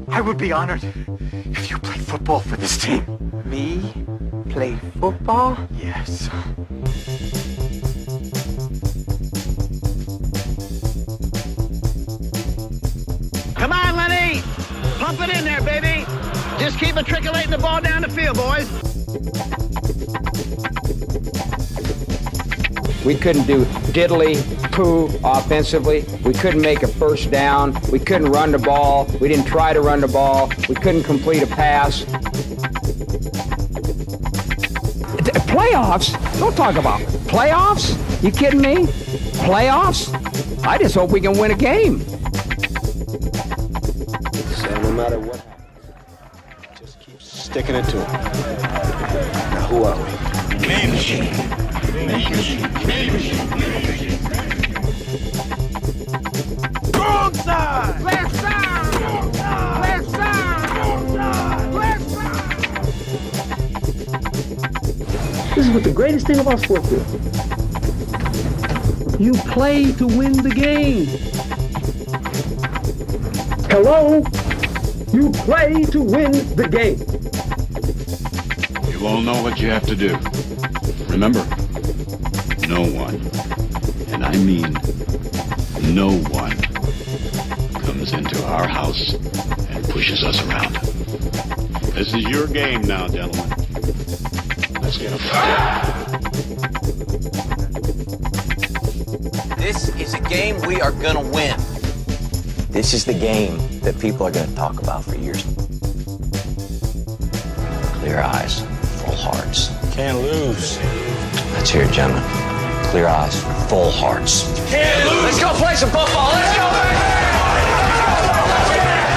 I would be honored if you played football for this team. Me? Play football? Yes. Come on, Lenny! Pump it in there, baby! Just keep matriculating the ball down the field, boys. We couldn't do diddly poo offensively. We couldn't make a first down. We couldn't run the ball. We didn't try to run the ball. We couldn't complete a pass. Playoffs? Don't talk about playoffs. You kidding me? Playoffs? I just hope we can win a game. So no matter what happens, just keep sticking it to it. Now who are we? Mean Machine. Wrong side! Left side! Left side! Left side! This is what the greatest thing about sports is. You play to win the game. Hello? You play to win the game. You all know what you have to do. Remember, no one, and I mean no one, comes into our house and pushes us around. This is your game now, gentlemen. Let's get them. This is a game we are gonna win. This is the game that people are gonna talk about for years. Clear eyes, full hearts. Can't lose. Let's hear it, gentlemen. Clear eyes, full hearts. Can't lose. Let's go play some football. Let's go, baby!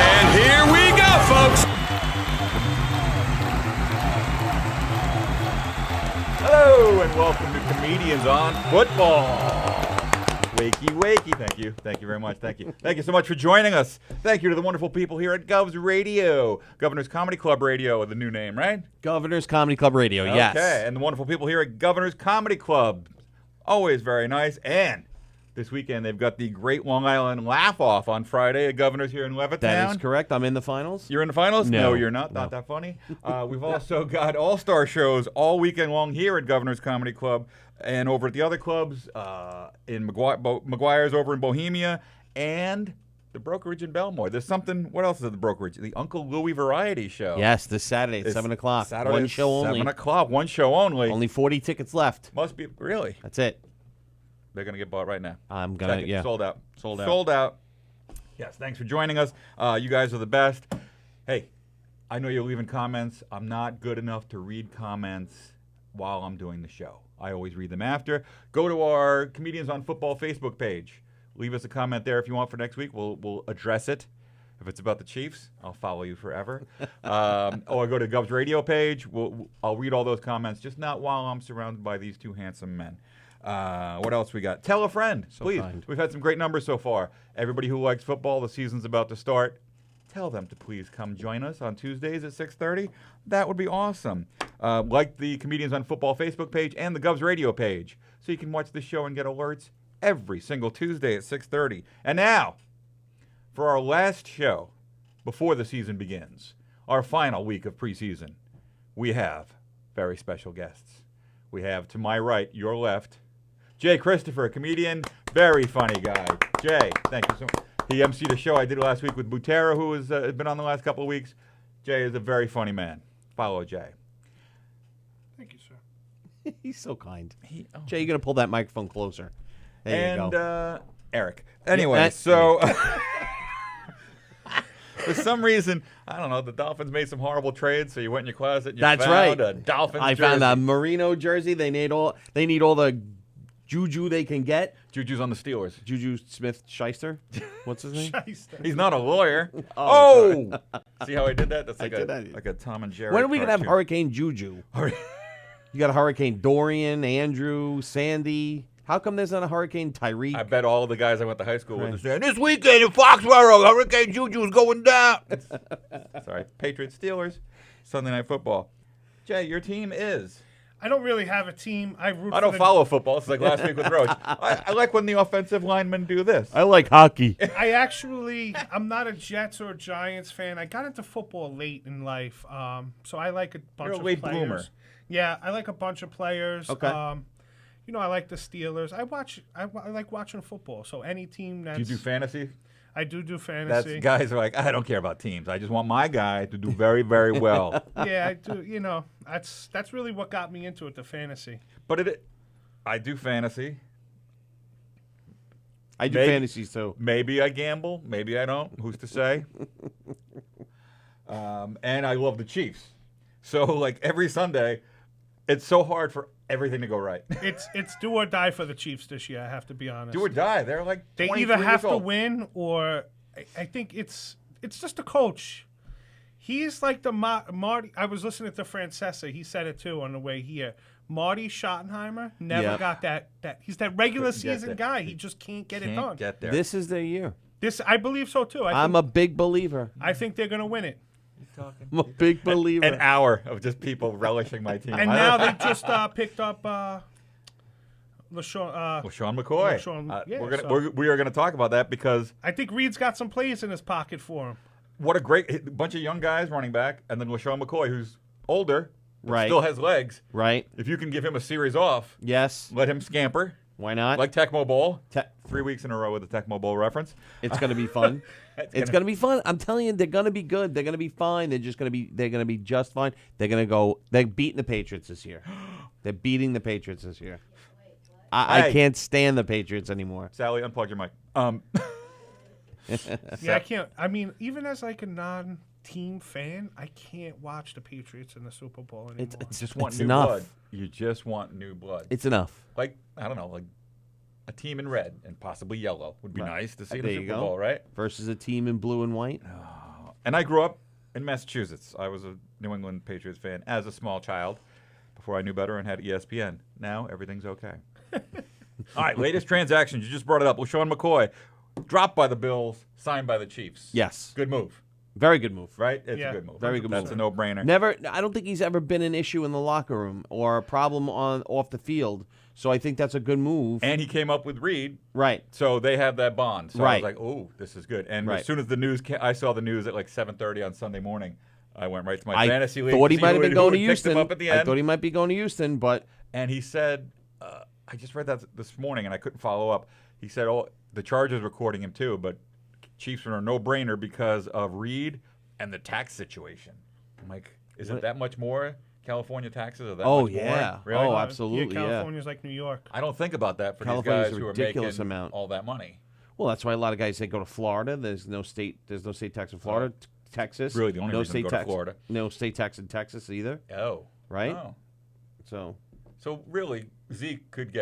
And here we go, folks. Hello and welcome to Comedians on Football. Wakey. Thank you very much. Thank you so much for joining us. Thank you to the wonderful people here at Gov's Radio, Governor's Comedy Club Radio, the new name, right? Governor's Comedy Club Radio, yes. Okay, and the wonderful people here at Governor's Comedy Club. Always very nice. And this weekend they've got the Great Long Island Laugh Off on Friday at Governor's here in Levittown. That is correct. I'm in the finals. You're in the finals? No, you're not. no. Not that funny. We've also got all-star shows all weekend long here at Governor's Comedy Club and over at the other clubs in McGuire's over in Bohemia and the Brokerage in Belmore. There's something, what else is at the Brokerage? The Uncle Louie Variety Show. Yes, this Saturday at 7 o'clock. Saturday One at show only. 7 o'clock, one show only. Only 40 tickets left. Must be, really? That's it. They're going to get bought right now. I'm going Check to, it. yeah. Sold out. Yes, thanks for joining us. You guys are the best. Hey, I know you're leaving comments. I'm not good enough to read comments while I'm doing the show. I always read them after. Go to our Comedians on Football Facebook page. Leave us a comment there if you want for next week. We'll address it. If it's about the Chiefs, I'll follow you forever. Or go to Gov's Radio page. I'll read all those comments, just not while I'm surrounded by these two handsome men. What else we got? Tell a friend, please. Kind. We've had some great numbers so far. Everybody who likes football, the season's about to start. Tell them to please come join us on Tuesdays at 6:30. That would be awesome. Like the Comedians on Football Facebook page and the Gov's Radio page, so you can watch the show and get alerts every single Tuesday at 6:30. And now, for our last show before the season begins, our final week of preseason, we have very special guests. We have, to my right, your left, Jay Christopher, comedian, very funny guy. Jay, thank you so much. He emceed a show I did last week with Butera, who has been on the last couple of weeks. Jay is a very funny man. Follow Jay. Thank you, sir. He's so kind. Jay, you're going to pull that microphone closer. There you go. Eric. Anyway, Yeah, so for some reason, I don't know, the Dolphins made some horrible trades, so you went in your closet and you That's found right. a Dolphins I jersey. found a Merino jersey. They need all the juju they can get. Juju's on the Steelers. Juju Smith-Schuster. What's his name? He's not a lawyer. Oh, See how I did that? That's I like did that. like a Tom and Jerry. When are we going to have cartoon. Hurricane Juju? You got a Hurricane Dorian, Andrew, Sandy. How come there's not a Hurricane Tyreek? I bet all the guys I went to high school with Right. are saying, this weekend in Foxborough, Hurricane Juju's going down. Sorry. Patriots, Steelers, Sunday Night Football. Jay, your team is? I don't really have a team. I root I don't for the, follow football. It's like last week with Roach. I like when the offensive linemen do this. I like hockey. I'm not a Jets or Giants fan. I got into football late in life, so I like a bunch You're a of late players. bloomer. Yeah, I like a bunch of players. Okay. I like the Steelers. I like watching football. So any team that's Do you do fantasy? I do That's fantasy. guys are like, I don't care about teams. I just want my guy to do very, very well. Yeah, I do. That's really what got me into it, the fantasy. But I do fantasy. I do Maybe- fantasies too. Maybe I gamble. Maybe I don't. Who's to say? And I love the Chiefs. So like every Sunday, it's so hard for everything to go right. It's do or die for the Chiefs this year. I have to be honest. Do or die. They're like They 23 either have years to old. win or I think it's just the coach. He's like the Marty. I was listening to Francesa. He said it too on the way here. Marty Schottenheimer never Yep. got that. He's that regular Couldn't get season there. guy. He just can't get it done. Can't get there. This is their year. This I believe so too. I'm a big believer. I think they're gonna win it. I'm a big believer. An hour of just people relishing my team. And now they just picked up LaShawn. Sean McCoy. LaShawn, yeah, we're gonna so- we are gonna talk about that because I think Reed's got some plays in his pocket for him. what a great bunch of young guys running back, and then LaShawn McCoy, who's older, but Right. still has legs. Right? If you can give him a series off, Yes. let him scamper Why not? like Tecmo Bowl. Te- 3 weeks in a row with the Tecmo Bowl reference. It's going to be fun. It's going to be fun. I'm telling you, they're going to be good. They're going to be fine. They're going to be just fine. They're beating the Patriots this year. They're beating the Patriots this year. I Hey. can't stand the Patriots anymore. Sally, unplug your mic. Yeah, I can't. I mean, even as like a non-team fan, I can't watch the Patriots in the Super Bowl anymore. Just want It's new enough. blood. You just want new blood. It's enough. Like, I don't know, like a team in red and possibly yellow would be nice to see in There the you Super go. Bowl, right? Versus a team in blue and white. And I grew up in Massachusetts. I was a New England Patriots fan as a small child before I knew better and had ESPN. Now everything's okay. All right, latest transactions. You just brought it up. LaShawn McCoy, dropped by the Bills, signed by the Chiefs. Yes. Good move, Very good move. right? It's Yeah. a good move. Very good That's move. a no-brainer. Never. I don't think he's ever been an issue in the locker room or a problem off the field. So I think that's a good move. And he came up with Reed, Right. so they have that bond. So I Right. was like, oh, this is good. And Right. as soon as the news I saw the news at like 7:30 on Sunday morning. I went right to my I fantasy league. thought to he see might have who been had- going who to had picked him Houston. up at the I end. thought he might be going to Houston, but And he said, I just read that this morning and I couldn't follow up. He said, oh, the Chargers were courting him too, but Chiefs are a no-brainer because of Reed and the tax situation. I'm like, is it that much more? California taxes are that Oh, much yeah. more? Really? Oh, absolutely, yeah. California's like New York. I don't think about that for California's these guys a who are ridiculous making amount. all that money. well, that's why a lot of guys say go to Florida. There's no state tax in Florida. Texas. Really, the only no reason to state go to tax. Florida. No state tax in Texas either. Oh. Right? Oh. So really, Zeke could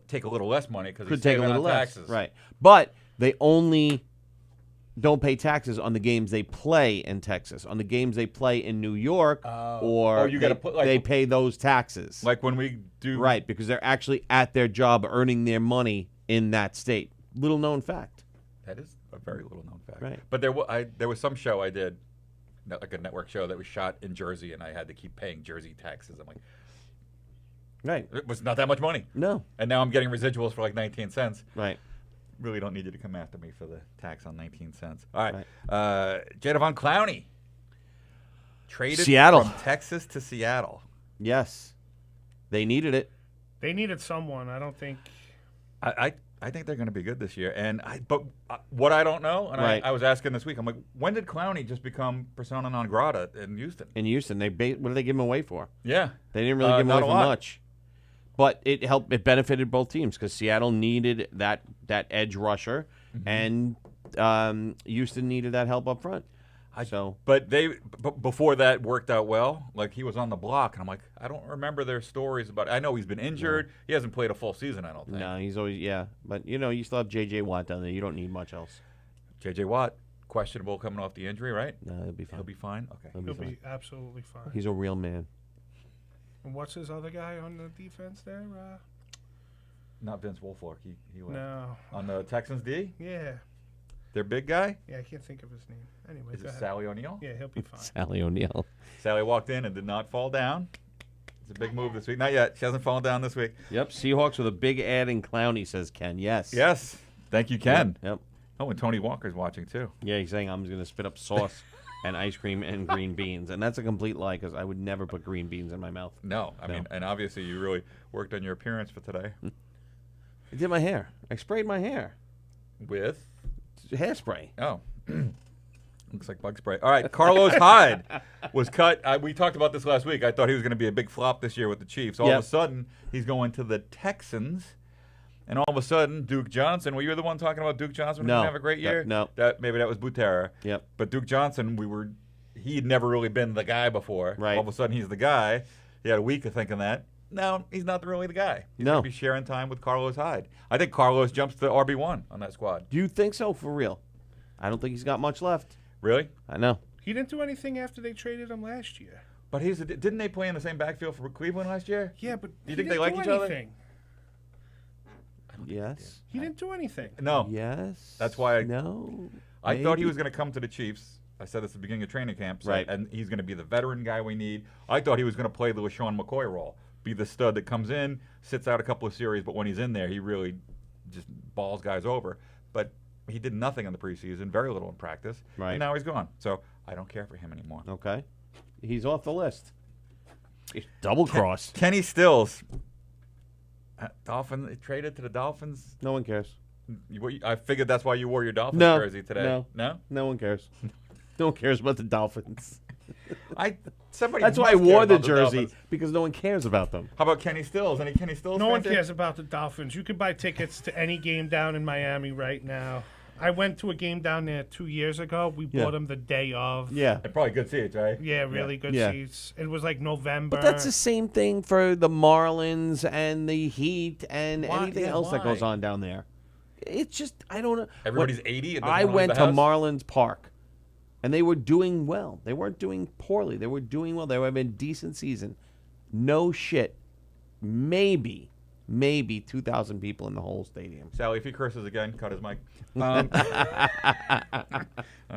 take a little less money because could he's take a saving little on less. taxes. Right. But they only don't pay taxes on the games they play in Texas. On the games they play in New York, or Oh, you gotta they, put, like- they pay those taxes. Like when we do Right, because they're actually at their job earning their money in that state. Little known fact. That is a very little known fact. Right. But there was some show I did, like a network show that was shot in Jersey, and I had to keep paying Jersey taxes. I'm like, Right. it was not that much money. No. And now I'm getting residuals for like 19 cents. Right. Really don't need you to come after me for the tax on 19 cents. All right. Right. Jadavon Clowney traded Seattle. from Texas to Seattle. Yes. They needed it. They needed someone. I don't think. I think they're going to be good this year. But what I don't know, and Right. I was asking this week, I'm like, when did Clowney just become persona non grata in Houston? In Houston, what did they give him away for? Yeah. They didn't really give him not away a for lot. much. But it helped. It benefited both teams because Seattle needed that edge rusher, and Houston needed that help up front. But before that worked out well. Like he was on the block, and I'm like, I don't remember their stories about. I know he's been injured. He hasn't played a full season. I don't think. No, he's always But you still have J.J. Watt down there. You don't need much else. J.J. Watt questionable coming off the injury, right? No, he'll be fine. He'll be fine. Okay. He'll be absolutely fine. He's a real man. And what's his other guy on the defense there? Not Vince Wilfork. He left. No. On the Texans D, Yeah. their big guy. Yeah, I can't think of his name. Anyway, Is go it ahead. Sally O'Neal? Yeah, he'll be fine. Sally O'Neal. Sally walked in and did not fall down. It's a big move this week. Not yet. She hasn't fallen down this week. Yep. Seahawks with a big ad in Clowney, says Ken. Yes. Yes. Thank you, Ken. Yep. Oh, and Tony Walker's watching too. Yeah, he's saying I'm going to spit up sauce and ice cream and green beans. And that's a complete lie because I would never put green beans in my mouth. No, I mean, and obviously you really worked on your appearance for today. I did my hair. I sprayed my hair. With? Hairspray. Oh. Looks like bug spray. All right, Carlos Hyde was cut. We talked about this last week. I thought he was going to be a big flop this year with the Chiefs. All of a sudden, he's going to the Texans. And all of a sudden, Duke Johnson. Well, you were the one talking about Duke Johnson. No. Didn't have a great year. No. Maybe that was Butera. Yep. But Duke Johnson, he'd never really been the guy before. Right. All of a sudden, he's the guy. He had a week of thinking that. No, he's not really the guy. He's going to be sharing time with Carlos Hyde. I think Carlos jumps to RB1 on that squad. Do you think so, for real? I don't think he's got much left. Really? I know. He didn't do anything after they traded him last year. But didn't they play in the same backfield for Cleveland last year? Yeah, but do you think they like each other? Yes. He didn't do anything. No. Yes. That's why No. I thought he Maybe. was going to come to the Chiefs. I said this at the beginning of training camp. Right. And he's going to be the veteran guy we need. I thought he was going to play the LaShawn McCoy role. Be the stud that comes in, sits out a couple of series, but when he's in there, he really just balls guys over. But he did nothing in the preseason, very little in practice. Right. And now he's gone. So I don't care for him anymore. Okay. He's off the list. Double cross. Kenny Stills. Dolphins traded to the Dolphins. No one cares. I figured that's why you wore your Dolphins No. jersey today. No. No? No one cares. No one cares about the Dolphins. Somebody That's why I must care wore the about jersey, Dolphins. because no one cares about them. How about Kenny Stills? Any Kenny Stills? No one fans here? cares about the Dolphins. You could buy tickets to any game down in Miami right now. I went to a game down there 2 years ago. We Yeah. bought them the day of. Yeah. And probably good seats, right? Yeah, really good Yeah. seats. It was like November. But that's the same thing for the Marlins and the Heat and Why- anything yeah, else that goes why? on down there. It's just, I don't know. Everybody's 80 and doesn't I wanna leave went the to house? Marlins Park, and they were doing well. They weren't doing poorly. They were doing well. They were having a decent season. No shit. Maybe 2,000 people in the whole stadium. Sally, if he curses again, cut his mic. All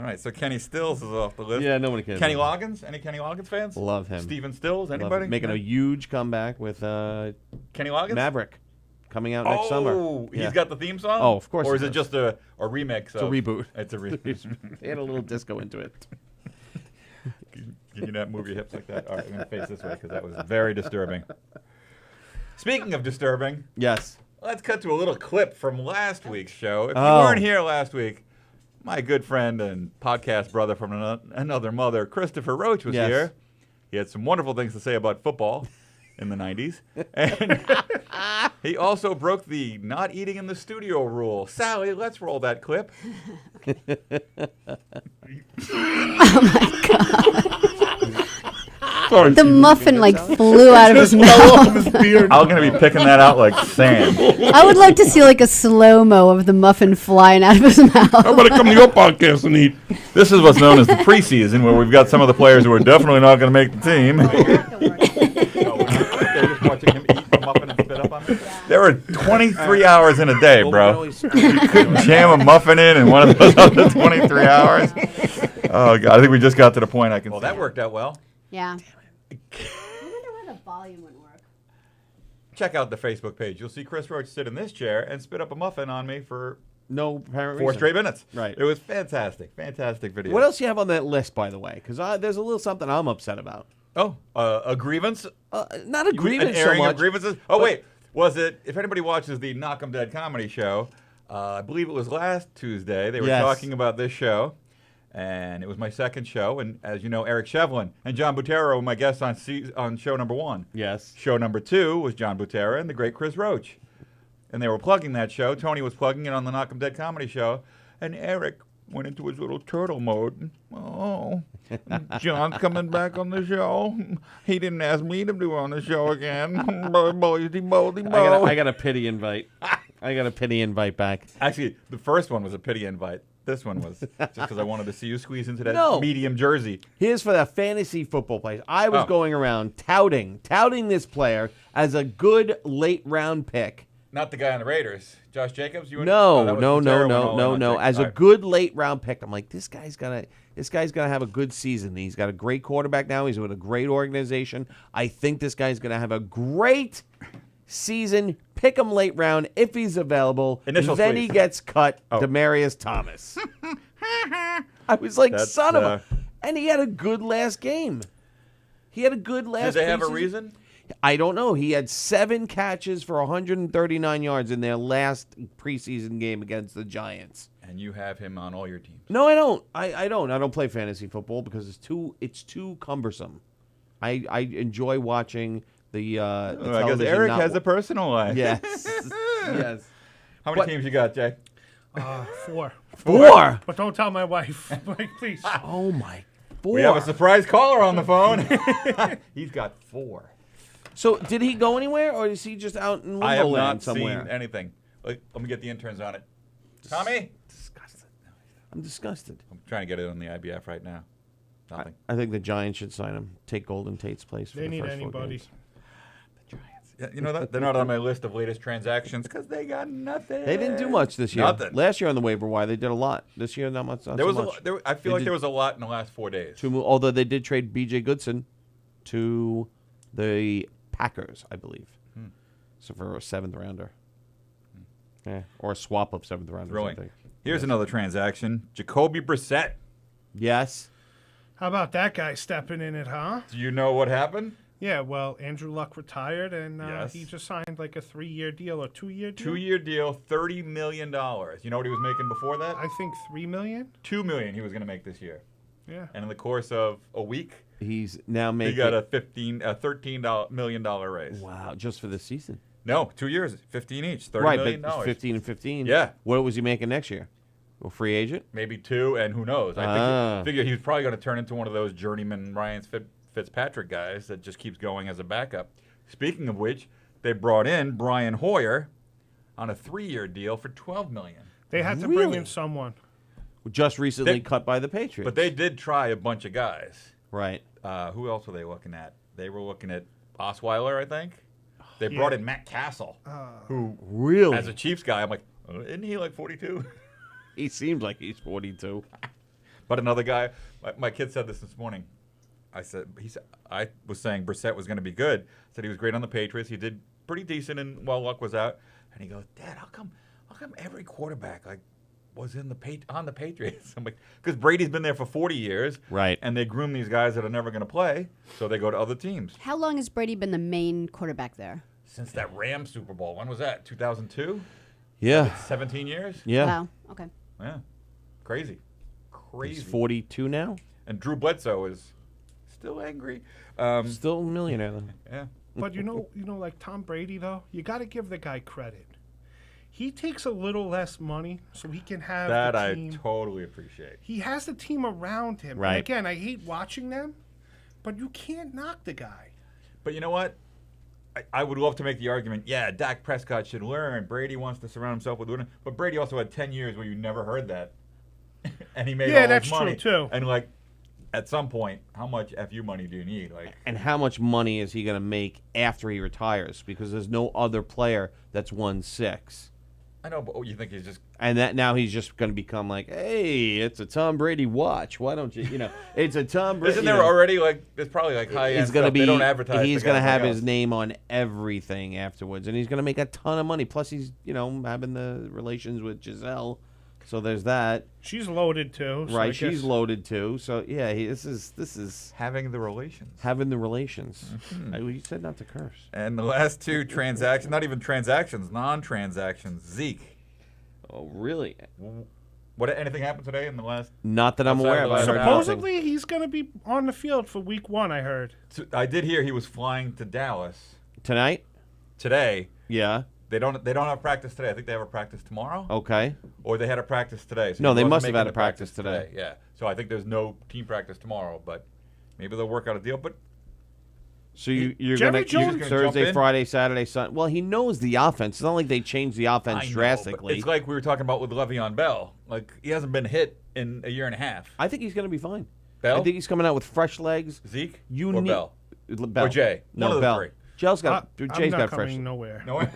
right, so Kenny Stills is off the list. Yeah, nobody cares. Kenny Loggins? Any Kenny Loggins fans? Love him. Steven Stills? Love Anybody? him. Making a huge comeback with Kenny Loggins? Maverick coming out next summer. Oh, Yeah. he's got the theme song? Oh, of course Or he is it does. just a remix? It's a reboot. It's a reboot. They had a little disco into it. Can you not move your hips like that? All right, I'm going to face this way because that was very disturbing. Speaking of disturbing, Yes. let's cut to a little clip from last week's show. If you Oh. weren't here last week, my good friend and podcast brother from another mother, Christopher Roach, was Yes. here. He had some wonderful things to say about football in the 90s. And he also broke the not eating in the studio rule. Sally, let's roll that clip. The muffin like flew out of his mouth. I'm going to be picking that out like sand. I would like to see like a slow-mo of the muffin flying out of his mouth. How about I come to your podcast and eat? This is what's known as the preseason, where we've got some of the players who are definitely not going to make the team. There were 23 hours in a day, bro. You couldn't jam a muffin in one of those other 23 hours. Oh, God. I think we just got to the point I can. Well, that worked out well. Yeah. I wonder why the volume wouldn't work. Check out the Facebook page. You'll see Chris Roach sit in this chair and spit up a muffin on me for No apparent 4 reason. straight minutes. Right. It was fantastic. Fantastic video. What else do you have on that list, by the way? Because there's a little something I'm upset about. Oh, a grievance? Not a grievance An so airing much. of grievances? Oh, wait. Was it, if anybody watches the Knock 'em Dead comedy show, I believe it was last Tuesday, they were Yes. talking about this show, and it was my second show, and as you know, Eric Shevlin and John Butera were my guests on show number 1. Yes. Show number 2 was John Butera and the great Chris Roach. And they were plugging that show. Tony was plugging it on the Knock 'em Dead comedy show, and Eric went into his little turtle mode. Oh, John's coming back on the show. He didn't ask me to do on the show again. I got a pity invite. I got a pity invite back. Actually, the first one was a pity invite. This one was just because I wanted to see you squeeze into that No. medium jersey. Here's for the fantasy football players. I was Oh. going around touting this player as a good late round pick Not the guy on the Raiders. Josh Jacobs? You No, that was no, no, Patero and no, all no, that no. shit. As All a right. good late round pick, I'm like, this guy's gonna have a good season. He's got a great quarterback now. He's with a great organization. I think this guy's gonna have a great season. Pick him late round if he's available. Initial then squeeze. he gets cut. Oh. Demarius Thomas. I was like, That's, son of a. And he had a good last game. He had a good last. Did they have a preseason- reason? I don't know. He had 7 catches for 139 yards in their last preseason game against the Giants. And you have him on all your teams. No, I don't. I don't. I don't play fantasy football because it's too cumbersome. I enjoy watching the I guess television, Eric not has a personal life. Yes. Yes. How many teams you got, Jay? 4. 4. But don't tell my wife, like, please. Oh my. 4. We have a surprise caller on the phone. He's got 4. So did he go anywhere, or is he just out in I have Limbo not Land somewhere? seen anything. Let me get the interns on it. Tommy? I'm disgusted. I'm trying to get it on the IBF right now. Nothing. I think the Giants should sign him. Take Golden Tate's place for They the need first 4 anybody. games. Yeah, you know that they're not on my list of latest transactions because they got nothing. They didn't do much this year. Nothing. Last year on the waiver wire, they did a lot. This year, not much. Not There so was much. I feel They like did there was a lot in the last 4 days. although they did trade B.J. Goodson to the Packers, I believe. So for a 7th rounder. Yeah, or a swap of 7th rounders. I Thrilling. think. Here's another transaction. Jacoby Brissett. Yes. How about that guy stepping in it, huh? Do you know what happened? Yeah, well, Andrew Luck retired, and Yes. he just signed like a 3-year deal or 2-year deal. 2-year deal, $30 million. You know what he was making before that? I think $3 million. $2 million he was going to make this year. Yeah. And in the course of a week, He's now he making. got a $13 million raise. Wow, just for this season. No, 2 years, 15 each, $30 Right, million. but it's 15 and 15. Yeah. What was he making next year? A free agent? Maybe 2, and who knows? I figure he was probably going to turn into one of those journeyman Ryan Fitzpatrick guys that just keeps going as a backup. Speaking of which, they brought in Brian Hoyer on a 3-year deal for $12 million. They had to bring Really? in someone. Just recently They- cut by the Patriots. But they did try a bunch of guys. Right. Who else were they looking at? They were looking at Osweiler, I think. They brought in Matt Castle, who, Really? as a Chiefs guy, I'm like, isn't he like 42? He seems like he's 42. But another guy, my kid said this morning. I was saying Brissett was going to be good. Said he was great on the Patriots. He did pretty decent while Luck was out. And he goes, Dad, how come every quarterback was on the Patriots? I'm like, because Brady's been there for 40 years, Right. And they groom these guys that are never going to play, so they go to other teams. How long has Brady been the main quarterback there? Since that Rams Super Bowl, when was that? 2002? Yeah. 17 years? Yeah. Wow. Okay. Yeah, crazy. He's 42 now. And Drew Bledsoe is still angry. Still a millionaire though. Yeah. But you know, like Tom Brady though, you got to give the guy credit. He takes a little less money so he can have That the I team. totally appreciate. He has the team around him. Right. And again, I hate watching them, but you can't knock the guy. But you know what? I would love to make the argument, yeah, Dak Prescott should learn. Brady wants to surround himself with winners. But Brady also had 10 years where you never heard that. And he made all that's his money. true, too. And, like, at some point, how much FU money do you need? Like, And how much money is he going to make after he retires? Because there's no other player that's won 6. I know, but you think he's just... And that now he's just going to become like, hey, it's a Tom Brady watch. Why don't you, it's a Tom Brady. Isn't there already, like, there's probably, like, high-end He's going to stuff. be. They don't advertise He's the going to guy have like his else. name on everything afterwards, and he's going to make a ton of money. Plus, he's having the relations with Giselle, so there's that. She's loaded too. So I Right, she's guess- loaded too. So yeah, this is Having the relations. having the relations. You said not to curse. And the last 2 transactions, not even transactions, non-transactions, Zeke. Oh, really? Anything happened today in the last... Not that I'm Outside aware of of. I the heard Supposedly- nothing. Supposedly, he's going to be on the field for week 1, I heard. I did hear he was flying to Dallas Tonight? today. Yeah. They don't have practice today. I think they have a practice tomorrow. Okay. Or they had a practice today. So No, he they wasn't must have making had the a practice today. Yeah. So I think there's no team practice tomorrow, but maybe they'll work out a deal. But So you're Jerry going Jones- to Jump Thursday, in? Friday, Saturday, Sunday. Well, he knows the offense. It's not like they changed the offense I know, but drastically. it's like we were talking about with Le'Veon Bell. Like he hasn't been hit in a year and a half. I think he's going to be fine. Bell? I think he's coming out with fresh legs. Zeke You or need Bell Bell or Jay. No, One of the Bell. three. Jay's got I'm not fresh. coming nowhere. No way?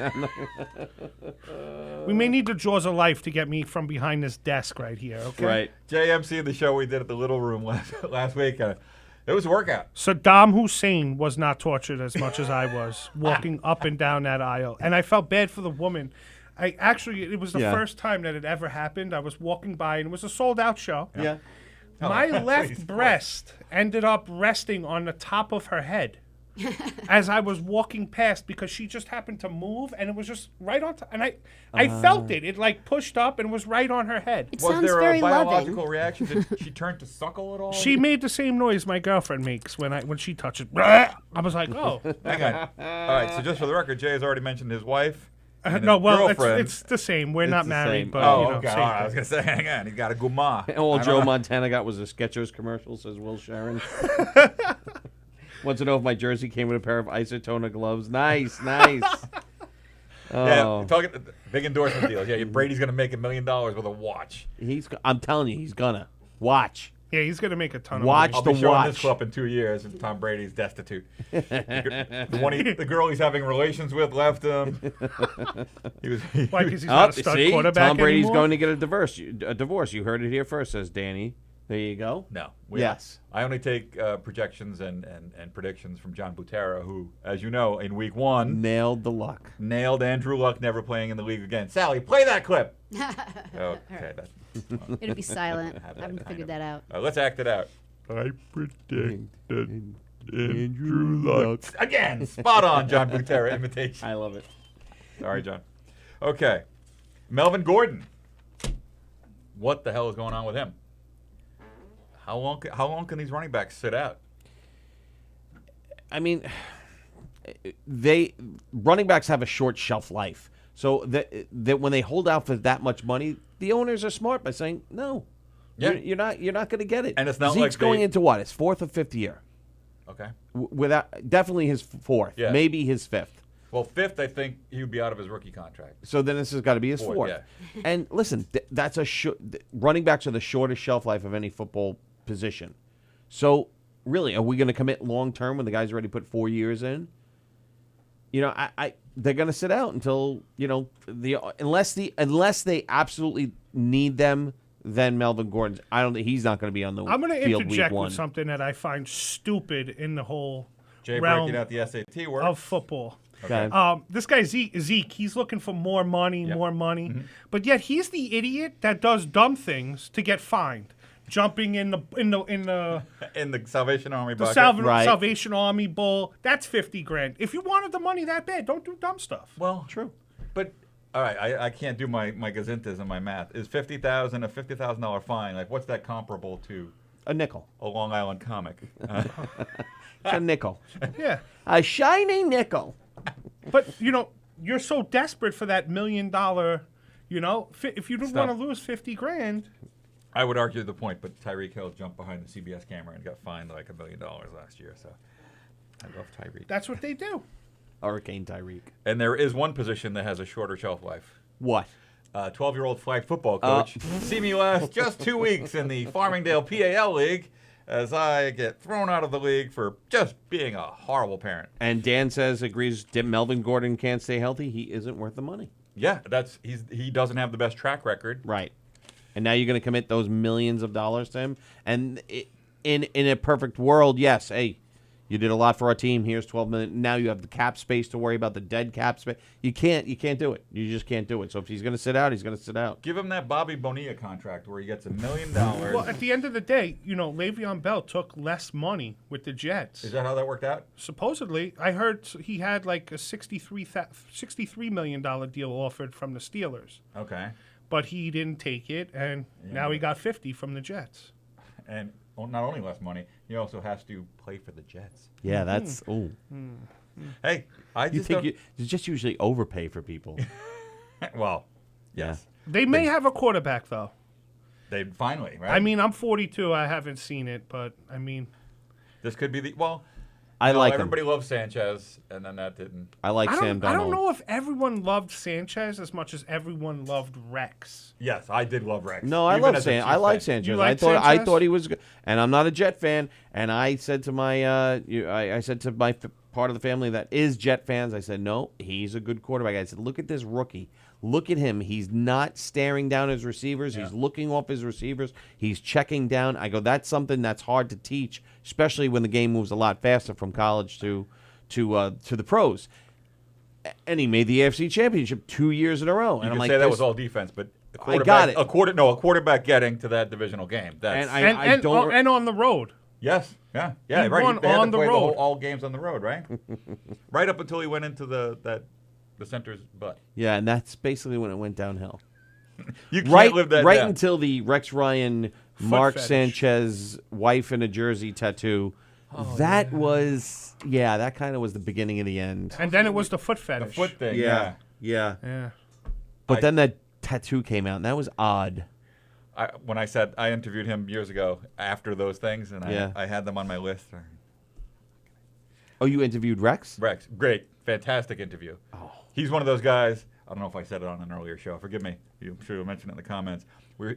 We may need the jaws of life to get me from behind this desk right here. Okay. Right. JMC, the show we did at the Little Room last week, it was a workout. Saddam Hussein was not tortured as much as I was walking up and down that aisle, and I felt bad for the woman. It was the first time that it ever happened. I was walking by, and it was a sold-out show. Yeah. My left breast ended up resting on the top of her head as I was walking past because she just happened to move, and it was just right on top. And I felt it. It like pushed up and was right on her head. It Was sounds there very a biological loving. reaction? Did she turn to suckle at all? She made the same noise my girlfriend makes when she touches. I was like, oh. Hang on. All right, so just for the record, Jay has already mentioned his wife. And his No, well, girlfriend. it's the same. We're It's not the married, same. but Oh, you know, okay. same All right, I was thing. going to say, hang on. He's got a guma. All I don't Joe know. Montana got was a Skechers commercial, says Will Sharon. Wants to know if my jersey came with a pair of Isotona gloves. Nice. Yeah, Oh, talking big endorsement deals. Yeah, Brady's going to make $1 million with a watch. I'm telling you, he's gonna watch. Yeah, he's going to make a ton of Watch money. I'll be showing watch. this clip in 2 years, and Tom Brady's destitute. The girl he's having relations with left him. Why, because he's not a stud see, quarterback Tom Brady's anymore? going to get a divorce. You heard it here first, says Danny. There you go. No. Yes. I only take projections and predictions from John Butera, who, as you know, in week 1, Nailed the luck. nailed Andrew Luck never playing in the league again. Sally, play that clip. Okay. It'll be silent. Have I that haven't kind figured of- that out. Let's act it out. I predicted Andrew Luck. Again, spot on, John Butera imitation. I love it. Sorry, John. Okay. Melvin Gordon. What the hell is going on with him? How long can these running backs sit out? I mean, running backs have a short shelf life. So that when they hold out for that much money, the owners are smart by saying no. Yeah. You're not going to get it. And it's not Zeke's like going they- into what? His 4th or 5th year. Okay. Without definitely his 4th, Yeah. maybe his 5th. Well, 5th, I think he would be out of his rookie contract. So then this has got to be his 4th. Yeah. And listen, that's running backs are the shortest shelf life of any football position. So really, are we going to commit long term when the guy's already put 4 years in? You know, they're going to sit out until unless they absolutely need them. Then Melvin Gordon's. I don't think he's not going to be on the I'm going to field interject week 1. with something that I find stupid in the whole Jay realm breaking out the SAT work. of football. Okay. This guy Zeke, he's looking for more money, Yep. more money, but yet he's the idiot that does dumb things to get fined, jumping in the in the Salvation Army bucket. Right. Salvation Army Bowl. That's $50,000. If you wanted the money that bad, don't do dumb stuff. Well, True. But all right, I can't do my gazintas and my math. Is $50,000 a $50,000 fine? Like, what's that comparable to? A nickel. A Long Island comic. It's a nickel. Yeah, A shiny nickel. but you're so desperate for that $1 million. If you don't want to lose $50,000. I would argue the point, but Tyreek Hill jumped behind the CBS camera and got fined like $1 million last year. So I love Tyreek. That's what they do. Hurricane Tyreek. And there is one position that has a shorter shelf life. What? 12-year-old flag football coach. See me last just 2 weeks in the Farmingdale PAL League as I get thrown out of the league for just being a horrible parent. And Dan agrees Melvin Gordon can't stay healthy. He isn't worth the money. Yeah, he doesn't have the best track record. Right. And now you're going to commit those millions of dollars to him. And in a perfect world, yes, hey, you did a lot for our team. Here's $12 million. Now you have the cap space to worry about, the dead cap space. You can't do it. You just can't do it. So if he's going to sit out, he's going to sit out. Give him that Bobby Bonilla contract where he gets $1 million. Well, at the end of the day, Le'Veon Bell took less money with the Jets. Is that how that worked out? Supposedly, I heard he had like a $63 million deal offered from the Steelers, Okay. but he didn't take it, and now he got 50 from the Jets. And not only less money, he also has to play for the Jets. Yeah, that's Hey, I You just think don't- you just usually overpay for people. well, yes. They may have a quarterback though. They finally, right? I mean, I'm 42. I haven't seen it, but I mean, this could be I like him. everybody loves Sanchez, and then that didn't. I like Sam I Darnold. don't know if everyone loved Sanchez as much as everyone loved Rex. Yes, I did love Rex. No, I Even love as a Sanchez. I Chiefs like fan. Sanchez. You I like thought Sanchez? he was good, and I'm not a Jet fan. And I said to my part of the family that is Jet fans. I said, no, he's a good quarterback. I said, look at this rookie. Look at him. He's not staring down his receivers. He's looking off his receivers. He's checking down. I go, that's something that's hard to teach, especially when the game moves a lot faster from college to the pros. And he made the AFC Championship 2 years in a row. You And I'm could like, say that this- was all defense, but I got it. a quarterback getting to that divisional game. That's, And I don't. and on the road. yes, yeah, He right. won They had on to the play road. all games on the road, right? Right up until he went into the center's butt. Yeah, and that's basically when it went downhill. You can't live that down. until the Rex Ryan, Mark fetish. Sanchez wife in a jersey tattoo. That was, that kind of was the beginning of the end. And then it was the foot The fetish. foot thing. Yeah. Yeah. But then that tattoo came out, and that was odd. When I said I interviewed him years ago after those things, and Yeah. I had them on my list. Oh, you interviewed Rex? Rex, great, fantastic interview. Oh. He's one of those guys. I don't know if I said it on an earlier show. Forgive me. I'm sure you'll mention it in the comments.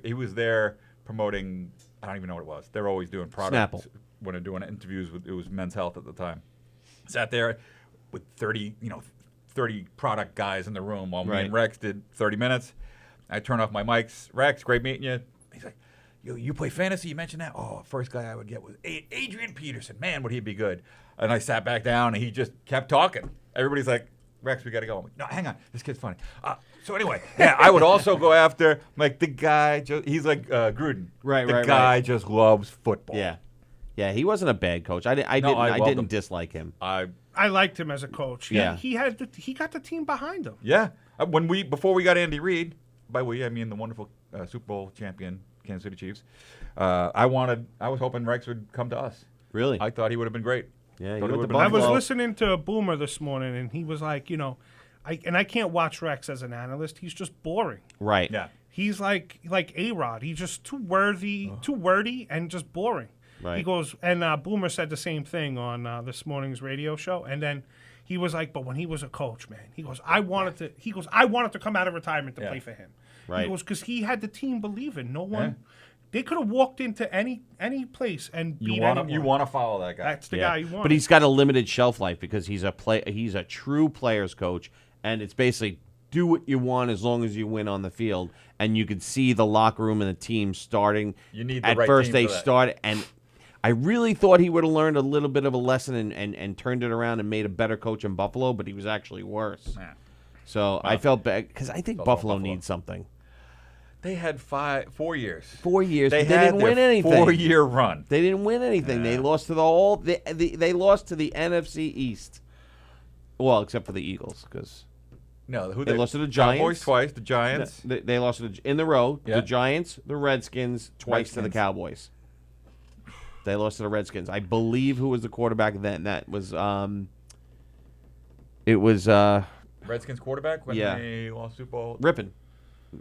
He was there promoting. I don't even know what it was. They're always doing products Snapple. when they're doing interviews. It was Men's Health at the time. Sat there with 30 product guys in the room while me and Rex did 30 minutes. I turn off my mics. Rex, great meeting you. He's like, you play fantasy? You mentioned that? Oh, first guy I would get was Adrian Peterson. Man, would he be good? And I sat back down, and he just kept talking. Everybody's like, Rex, we got to go. I'm like, no, hang on. This kid's funny. So anyway, I would also go after, like, the guy, he's like Gruden. The guy just loves football. Yeah. Yeah, he wasn't a bad coach. I loved didn't him. dislike him. I liked him as a coach. Yeah. He got the team behind him. Yeah. Before we got Andy Reid, by we I mean the wonderful Super Bowl champion Kansas City Chiefs, I was hoping Rex would come to us. Really? I thought he would have been great. Yeah, Thought it would've been I was well. listening to Boomer this morning, and he was like, I can't watch Rex as an analyst. He's just boring. Right. Yeah. He's like A-Rod. He's just too wordy, and just boring. Right. He goes, and Boomer said the same thing on this morning's radio show, and then he was like, but when he was a coach, man, he goes, I wanted to come out of retirement to play for him. Right. He goes, because he had the team believing. No one, they could have walked into any place and beat anyone. You want to follow that guy. That's the guy you want. But he's got a limited shelf life because he's a true players coach, and it's basically do what you want as long as you win on the field. And you can see the locker room and the team starting. You need the at right first team they for that. started, and I really thought he would have learned a little bit of a lesson and turned it around and made a better coach in Buffalo, but he was actually worse. Yeah. So I felt bad because I think Buffalo needs something. They had 4 years. 4 years. They but they had didn't win their anything. 4-year run. They didn't win anything. They lost to they lost to the NFC East. Well, except for the Eagles, because No, who they lost to the Giants Cowboys twice. The Giants. They lost in the row. Yeah. The Giants, the Redskins, twice to the Redskins. Cowboys. They lost to the Redskins. I believe who was the quarterback then. That was it was Redskins quarterback when Yeah. they lost Super Bowl. Rippon.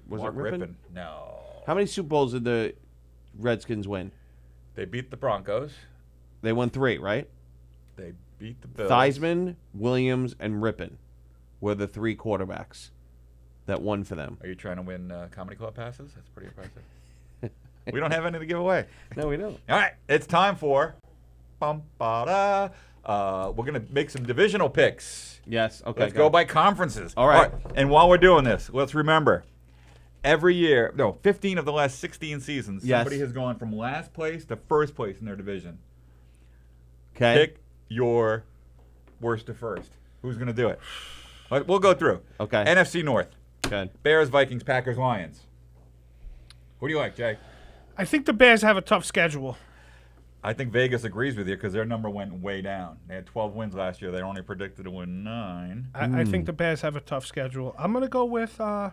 Was Mark it Rippon? Rippon? No. How many Super Bowls did the Redskins win? They beat the Broncos. They won 3, right? They beat the Bills. Theismann, Williams, and Rippon were the 3 quarterbacks that won for them. Are you trying to win comedy club passes? That's pretty impressive. We don't have any to give away. No, we don't. All right, it's time for we're gonna make some divisional picks. Yes. Okay. Let's go by conferences. All right. And while we're doing this, let's remember, every year, 15 of the last 16 seasons, Yes. somebody has gone from last place to first place in their division. Okay. Pick your worst to first. Who's gonna do it? We'll go through. Okay. NFC North. Okay. Bears, Vikings, Packers, Lions. Who do you like, Jay? I think the Bears have a tough schedule. I think Vegas agrees with you because their number went way down. They had 12 wins last year. They only predicted to win 9. I think the Bears have a tough schedule. I'm gonna go with the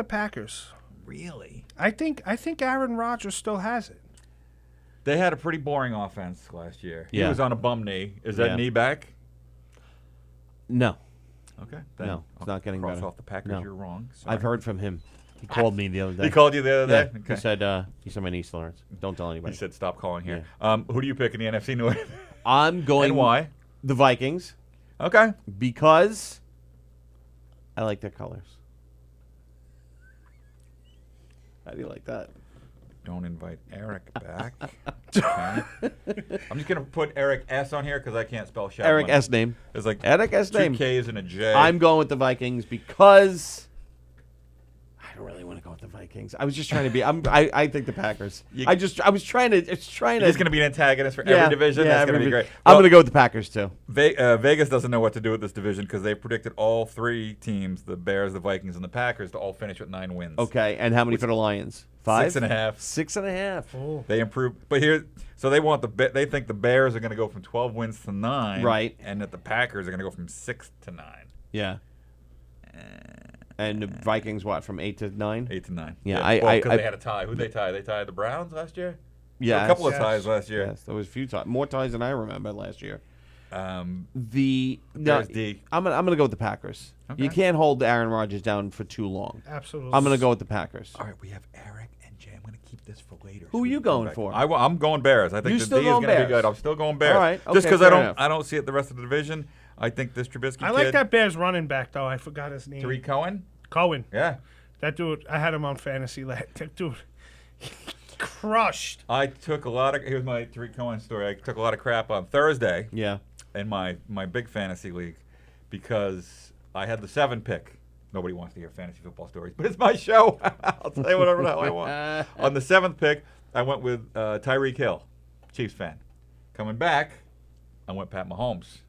Packers. Really? I think Aaron Rodgers still has it. They had a pretty boring offense last year. He Yeah. was on a bum knee. Is that Yeah. knee back? No. Okay. No, it's not getting cross better. off the Packers. No. You're wrong. Sorry. I've heard from him. He called me the other day. He called you the other Yeah. day? Okay. He said my knee still hurts. Don't tell anybody. He said stop calling here. Who do you pick in the NFC North? I'm going. And why? The Vikings. Okay. Because I like their colors. How do you like that? Don't invite Eric back. Okay. I'm just gonna put Eric S on here because I can't spell Shadwin. Eric S name. It's like Eric S name. 2 K's and a J. I'm going with the Vikings because I don't really want to go with the Vikings. I was just trying to be. I think the Packers. I was trying to. It's trying to. He's gonna be an antagonist for every division. Yeah, That's gonna be great. I'm gonna go with the Packers too. Vegas doesn't know what to do with this division because they predicted all 3 teams, the Bears, the Vikings, and the Packers, to all finish with 9 wins. Okay, and how many for the Lions? 5? 6.5. 6.5. Oh. They improved, but so they want they think the Bears are going to go from 12 wins to 9, right? And that the Packers are going to go from 6 to 9. Yeah. And the Vikings, what, from 8 to 9? 8 to 9. Yeah, because they had a tie. Who'd they tie? They tied the Browns last year. Yeah, a couple of ties last year. Yes, there was a few ties, more ties than I remember last year. Bears D. I'm gonna go with the Packers. Okay. You can't hold Aaron Rodgers down for too long. Absolutely. I'm gonna go with the Packers. All right, we have Eric and Jay. I'm going to keep this for later. Who are you going for? I'm going Bears. I think You the still D is going going to be Bears? good. I'm still going Bears. All right, Just okay, because fair enough. I don't see it the rest of the division. I think this Trubisky I like kid, that Bears running back though. I forgot his name. Tariq Cohen. Cohen. Yeah. That dude. I had him on fantasy. That dude. Crushed. I took a lot of. Here's my Tariq Cohen story. I took a lot of crap on Thursday. Yeah. In my big fantasy league, because I had the 7 pick. Nobody wants to hear fantasy football stories, but it's my show. I'll say whatever the hell I want. On the 7th pick, I went with Tyreek Hill, Chiefs fan. Coming back, I went Pat Mahomes.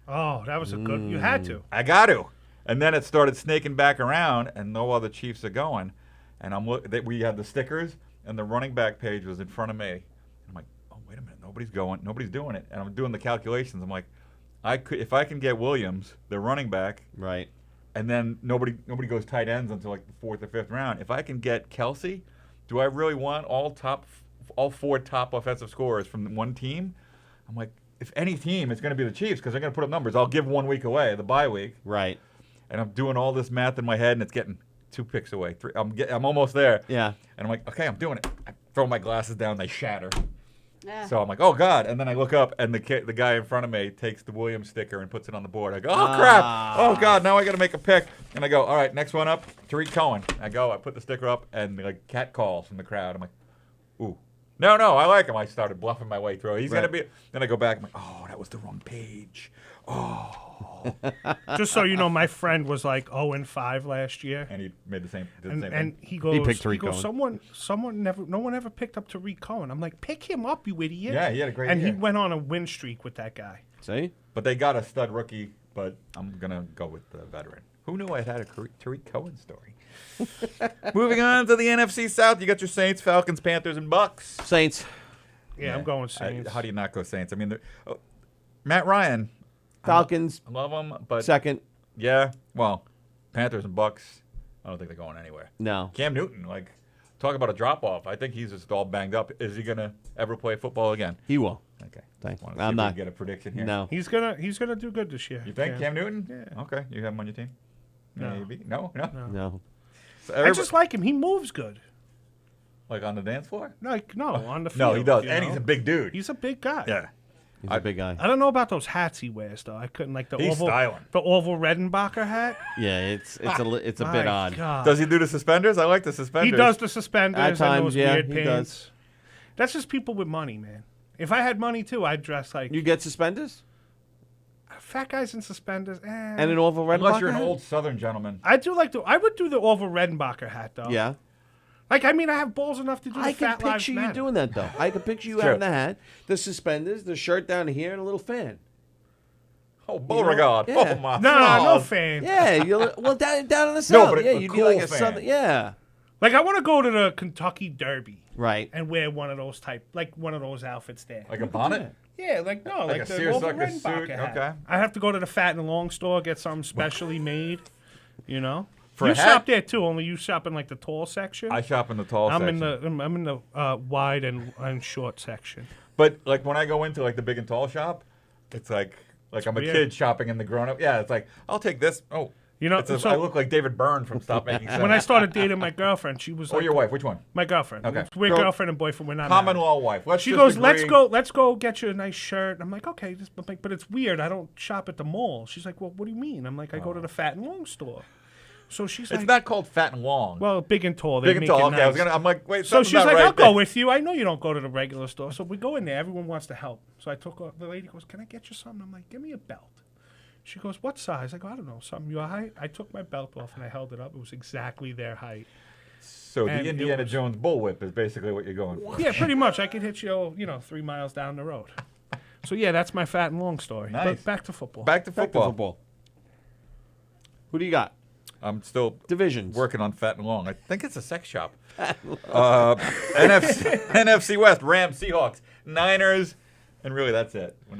Oh, that was a good. You had to. I got to. And then it started snaking back around, and no other Chiefs are going. And we had the stickers, and the running back page was in front of me. And I'm like, oh, wait a minute, nobody's going, nobody's doing it. And I'm doing the calculations. I'm like, if I can get Williams, the running back, right, and then nobody goes tight ends until like the 4th or 5th round. If I can get Kelsey, do I really want all 4 top offensive scorers from one team? I'm like, if any team, it's going to be the Chiefs because they're going to put up numbers. I'll give 1 week away, the bye week. Right. And I'm doing all this math in my head, and it's getting 2 picks away. 3. I'm almost there. Yeah. And I'm like, okay, I'm doing it. I throw my glasses down, they shatter. Yeah. So I'm like, oh God! And then I look up, and the guy in front of me takes the Williams sticker and puts it on the board. I go, oh crap! Oh God! Now I got to make a pick. And I go, all right, next one up, Tariq Cohen. I put the sticker up, and like cat calls from the crowd. I'm like, ooh, no, I like him. I started bluffing my way through. He's gonna be. Then I go back. I'm like, oh, that was the wrong page. Oh. Just so you know, my friend was like 0-5 last year, and he made the same. And he goes, he picked Tariq Cohen. No one ever picked up Tariq Cohen. I'm like, pick him up, you idiot. Yeah, he had a great And year. he went on a win streak with that guy. See? But they got a stud rookie. But I'm gonna go with the veteran. Who knew I had a Tariq Cohen story? Moving on to the NFC South, you got your Saints, Falcons, Panthers, and Bucks. Saints. Yeah, I'm going Saints. How do you not go Saints? I mean, Matt Ryan. Falcons. I love him, but second. Yeah, well, Panthers and Bucks. I don't think they're going anywhere. No. Cam Newton, talk about a drop off. I think he's just all banged up. Is he gonna ever play football again? He will. Okay. Thanks. I'm not get a prediction here. No. He's gonna do good this year. You think Cam Newton? Yeah. Okay. You have him on your team? No. Maybe. No. No. So I just like him. He moves good. Like on the dance floor? No, on the field. No, he does, and he's a big dude. He's a big guy. Yeah. He's a big guy. I don't know about those hats he wears though. I couldn't like the He's oval, styling. the oval Redenbacher hat. Yeah, it's a My bit odd. God. Does he do the suspenders? I like the suspenders. He does the suspenders At and times, those yeah, weird he pants. does. That's just people with money, man. If I had money too, I'd dress like You get suspenders? fat guys in suspenders. And an oval red Unless you're an old Southern gentleman. I would do the oval Redenbacher hat though. Yeah. Like I have balls enough to do. I the can Fat Lives picture you Matter. doing that though. I can picture you Sure. having the hat, the suspenders, the shirt down here, and a little fan. Oh, Beauregard. Yeah. Oh, my No balls. fan. Yeah, well down in the south. but Yeah, a you'd be cool like a fan. southern. Yeah. Like I want to go to the Kentucky Derby Right. and wear one of those one of those outfits there. Like a bonnet? Yeah, like Like a the seersucker oval suit? Redenbacher hat. Okay. I have to go to the Fat and Long store, get something specially made. You know, For you a hat? shop there too. Only you shop in like the tall section. I shop in the tall I'm section. in the wide and short section. But like when I go into like the big and tall shop, it's like I'm a weird. kid shopping in the grown up. Yeah, it's like I'll take this. Oh, You know, it's so- I look like David Byrne from Stop Making Sense. When I started dating my girlfriend, she was or like, your wife, which one? my girlfriend. Okay. We're Girl- girlfriend and boyfriend. We're not Common married. law wife. Let's She just goes, agree. let's go get you a nice shirt. I'm like, okay, but it's weird. I don't shop at the mall. She's like, well, what do you mean? I'm like, I go to the Fat and Long store. So she's It's like, not called fat and long. well, big and tall. They Big and make tall. it Okay, nice. I'm like, wait. So something's she's not like, right I'll there. go with you. I know you don't go to the regular store. So we go in there. Everyone wants to help. So I took her. The lady goes, can I get you something? I'm like, give me a belt. She goes, what size? I go, I don't know, something your height. I took my belt off and I held it up. It was exactly their height. So And the it Indiana was- Jones bullwhip is basically what you're going for. Yeah, pretty much. I could hit you, 3 miles down the road. So yeah, that's my fat and long story. Nice. But back to football. Back to Back to football. football. Who do you got? I'm still Divisions. working on fat and long. I think it's a sex shop. NFC West, Rams, Seahawks, Niners, and really that's it. I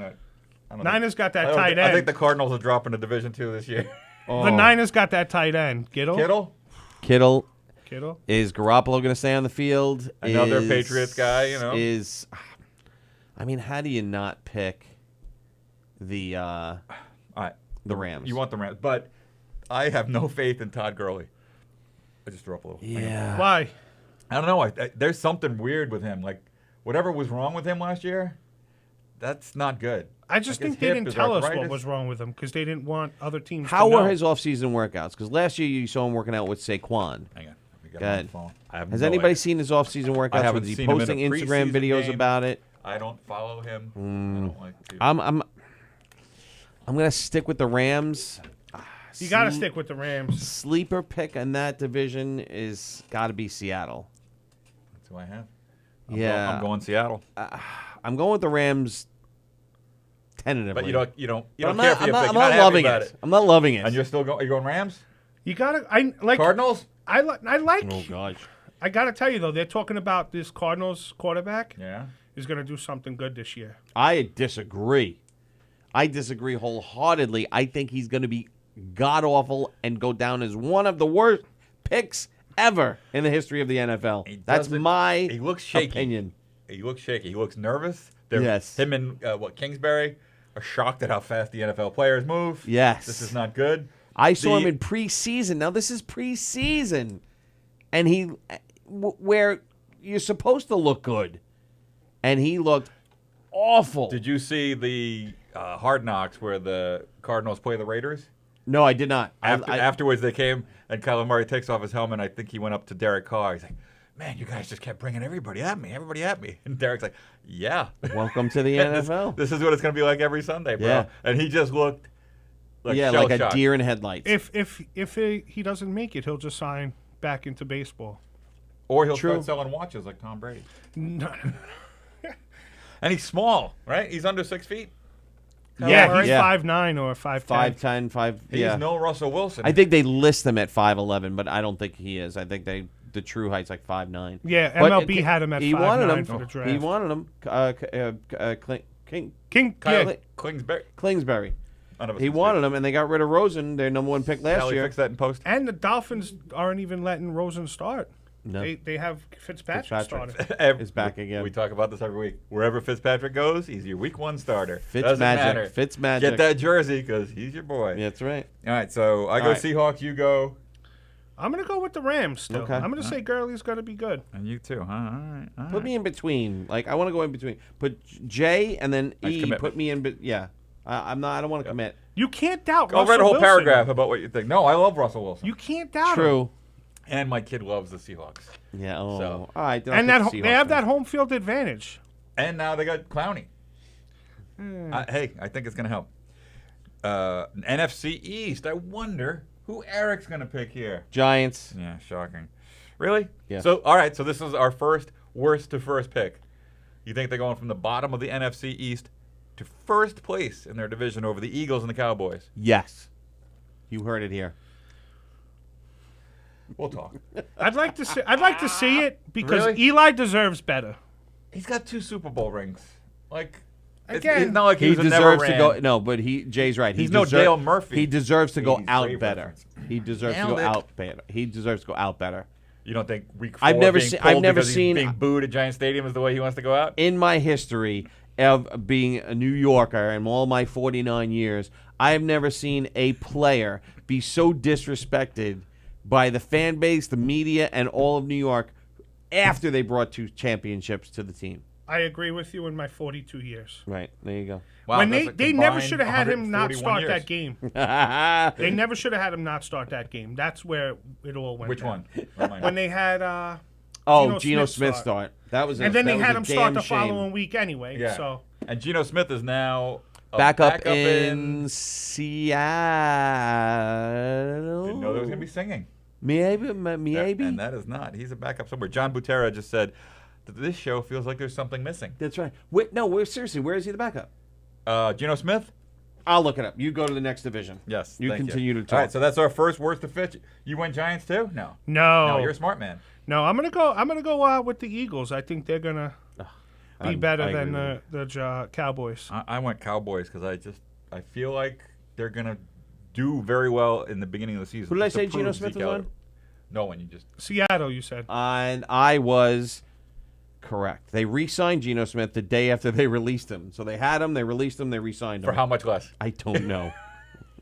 don't Niners got that I don't tight thi- I think end. the Cardinals are dropping to Division 2 this year. The Niners got that tight end. Kittle? Kittle, Kittle? Is Garoppolo going to stay on the field? Another Patriots guy, you know. I mean, how do you not pick the All right. the Rams? You want the Rams, but I have no faith in Todd Gurley. I just threw up a little. Yeah. Why? I don't know. There's something weird with him. Like whatever was wrong with him last year, that's not good. I just Like, his think they hip, didn't his tell us what arthritis. was wrong with him because they didn't want other teams How to know. were his off-season workouts? Because last year you saw him working out with Saquon. Hang on. We got Go him on ahead. the phone. I have Has no anybody idea. seen his off-season workouts? I haven't Was he seen him in a posting Instagram preseason videos game. about it? I don't follow him. I don't like to. I'm gonna stick with the Rams. You got to stick with the Rams. Sleeper pick in that division is got to be Seattle. That's who I have. Yeah. I'm going Seattle. I'm going with the Rams tentatively. But you don't But I'm care not, for I'm your not, pick. I'm You're not happy loving about it. I'm not loving it. And you're still going? Are you going Rams? You got to I like Cardinals? I like Oh gosh. I got to tell you though, they're talking about this Cardinals quarterback Yeah. is going to do something good this year. I disagree. I disagree wholeheartedly. I think he's going to be god awful and go down as one of the worst picks ever in the history of the NFL. He That's doesn't- my He looks shaky. opinion. He looks shaky. He looks nervous. Yes. Him and Kingsbury are shocked at how fast the NFL players move. Yes. This is not good. I saw him The- in preseason. Now this is preseason, and he where you're supposed to look good, and he looked awful. Did you see the Hard Knocks where the Cardinals play the Raiders? No, I did not. Afterwards, they came and Kyler Murray takes off his helmet. I think he went up to Derek Carr. He's like, "Man, you guys just kept bringing everybody at me. And Derek's like, "Yeah, Welcome to the NFL. This is what it's going to be like every Sunday, bro." Yeah. And he just looked like yeah, like a shell-shocked. deer in headlights. If he doesn't make it, he'll just sign back into baseball. Or he'll True. start selling watches like Tom Brady. No. And he's small, right? He's under 6 feet. Yeah, he's Yeah. 5'9" or 5'10". 5'10", 5. He's Yeah. no Russell Wilson. I think they list him at 5'11", but I don't think he is. I think the true height's like 5'9". Yeah, But MLB had him at he wanted 5'9" him for the draft. He wanted him. Kyle Yeah, Kingsbury. Kingsbury. None of us He can wanted him, and they got rid of Rosen, their number one pick last Sally, year. fix that in post. and the Dolphins aren't even letting Rosen start. No. They have Fitzpatrick Fitzpatrick. starting. Is back again. We talk about this every week. Wherever Fitzpatrick goes, he's your week 1 starter. Fitzmagic. Doesn't matter. Fitzmagic. Get that jersey because he's your boy. Yeah, that's right. All right, so I go All right. Seahawks, you go, I'm gonna go with the Rams still. Okay. I'm gonna say Gurley's gonna be good. and you too, huh? All right. All Put right. me in between. Like I want to go in between. Put J and then Nice E. commitment. Put me in. But yeah, I'm not. I don't want to commit. You can't doubt. I'll Russell read a whole Wilson. paragraph about what you think. No, I love Russell Wilson. You can't doubt him. True. And my kid loves the Seahawks. Yeah. Oh. So- All right. then I'll And pick that the they have Seahawks that then. home field advantage. And now they got Clowney. Hey, I think it's going to help. NFC East. I wonder who Eric's going to pick here. Giants. Yeah, shocking. Really? Yeah. So, all right, so this is our first worst to first pick. You think they're going from the bottom of the NFC East to first place in their division over the Eagles and the Cowboys? Yes. You heard it here. We'll talk. I'd like to see it because Really? Eli deserves better. He's got 2 Super Bowl rings. Like, Again, it's not like He he was a deserves never to go. ran. No, but Jay's right. He's no Dale Murphy. He deserves to go 80s out Brave better. reference. He deserves to Nailed go it. out better. He deserves to go out better. You don't think week 4 I've never being seen- pulled I've never because he's seen- being booed at Giant Stadium is the way he wants to go out? In my history of being a New Yorker and all my 49 years, I have never seen a player be so disrespected by the fan base, the media, and all of New York after they brought 2 championships to the team. I agree with you in my 42 years. Right. There you go. Wow, When that's a they never combined should have had him not 141 start years. that game. They never should have had him not start that game. That's where it all went Which down. one? Remind me. When they had Geno Smith start. That was a, and then that they was had a him start damn the shame. following week anyway. Yeah. So And Geno Smith is now a Back up backup in Seattle. Didn't know there was going to be singing. Maybe. And that is not. He's a backup somewhere. John Butera just said that this show feels like there's something missing. That's right. Wait, no, we're seriously. Where is he the backup? Geno Smith? I'll look it up. You go to the next division. Yes. You thank continue to talk. All right, so that's our first worst to fit. You went Giants too? No. no, You're a smart man. no. I'm gonna go with the Eagles. I think they're gonna be better I than agree the Cowboys. I went Cowboys because I feel like they're going to do very well in the beginning of the season. Who did I just to say Geno prove Smith Zeke was out. on? No one. You just. Seattle, you said. And I was correct. They re-signed Geno Smith the day after they released him. So they had him, they released him, they re-signed him. For how much less? I don't know.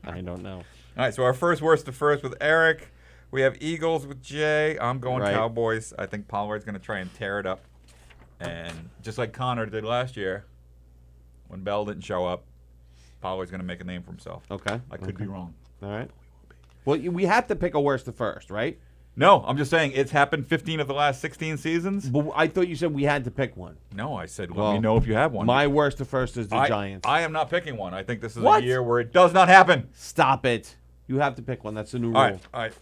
I don't know. All right, so our first worst to first with Eric. We have Eagles with Jay. I'm going Right. Cowboys. I think Pollard's going to try and tear it up. And just like Connor did last year, when Bell didn't show up, Pollard's going to make a name for himself. Okay. I could be wrong. All right. Well, we have to pick a worst to first, right? No, I'm just saying it's happened 15 of the last 16 seasons. But I thought you said we had to pick one. No, I said let Well, me know if you have one. My worst to first is the Giants. I am not picking one. I think this is What? a year where it does not happen. Stop it. You have to pick one. That's the new rule. All right.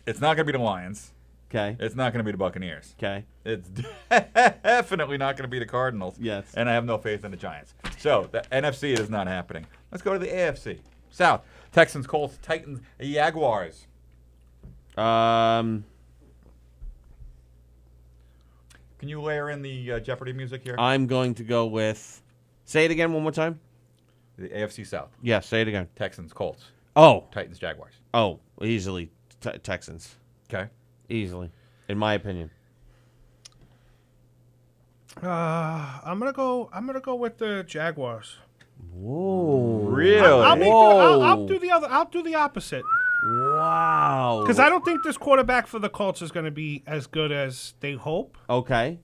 It's not going to be the Lions. Okay. It's not going to be the Buccaneers. Okay. It's definitely not going to be the Cardinals. Yes. And I have no faith in the Giants. So the NFC is not happening. Let's go to the AFC. South. Texans, Colts, Titans, Jaguars. Um, Can you layer in the Jeopardy music here? I'm going to go with. Say it again one more time. The AFC South. Yes, say it again. Texans, Colts, Oh. Titans, Jaguars. Oh, easily Texans. Okay. Easily, in my opinion. I'm gonna go with the Jaguars. Whoa. Really? I'll do the other. I'll do the opposite. Wow. Because I don't think this quarterback for the Colts is going to be as good as they hope. Okay.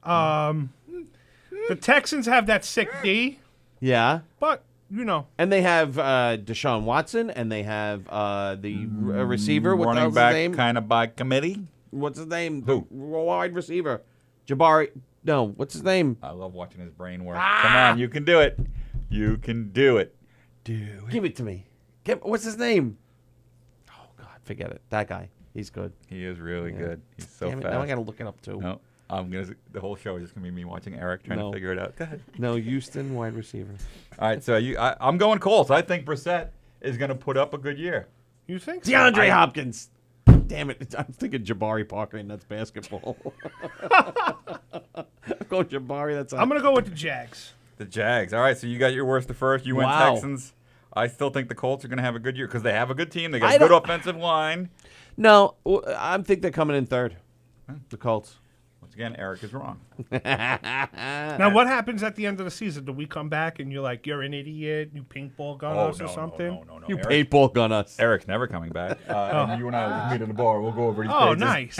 The Texans have that sick D, Yeah. but you know, And they have Deshaun Watson, and they have the receiver. What the Running hell's back his name? kind of by committee. What's his name? Who? The wide receiver. Jabari. No, what's his name? I love watching his brain work. Come on, you can do it. You can do it. Give it to me. What's his name? Oh, God, forget it. That guy. He's good. He is really good. He's so Damn it, fast. now I got to look it up, too. No, the whole show is just gonna be me watching Eric trying No. to figure it out. Go ahead. No, Houston wide receiver. All right, so I'm going Colts. I think Brissett is gonna put up a good year. you think so? DeAndre Hopkins. Damn it. I'm thinking Jabari Parker, and that's basketball. I'm going Jabari. That's I'm gonna go with the Jags. The Jags. All right, so you got your worst to first. You went Wow. Texans. I still think the Colts are gonna have a good year because they have a good team. They got I a good don't- offensive line. No, I think they're coming in third. The Colts. Once again, Eric is wrong. Now, what happens at the end of the season? Do we come back and you're like, you're an idiot, you paintball gun us or something? No. You Eric, paintball gun us. Eric's never coming back. And you and I will just meet in the bar. We'll go over these Oh, pages. nice.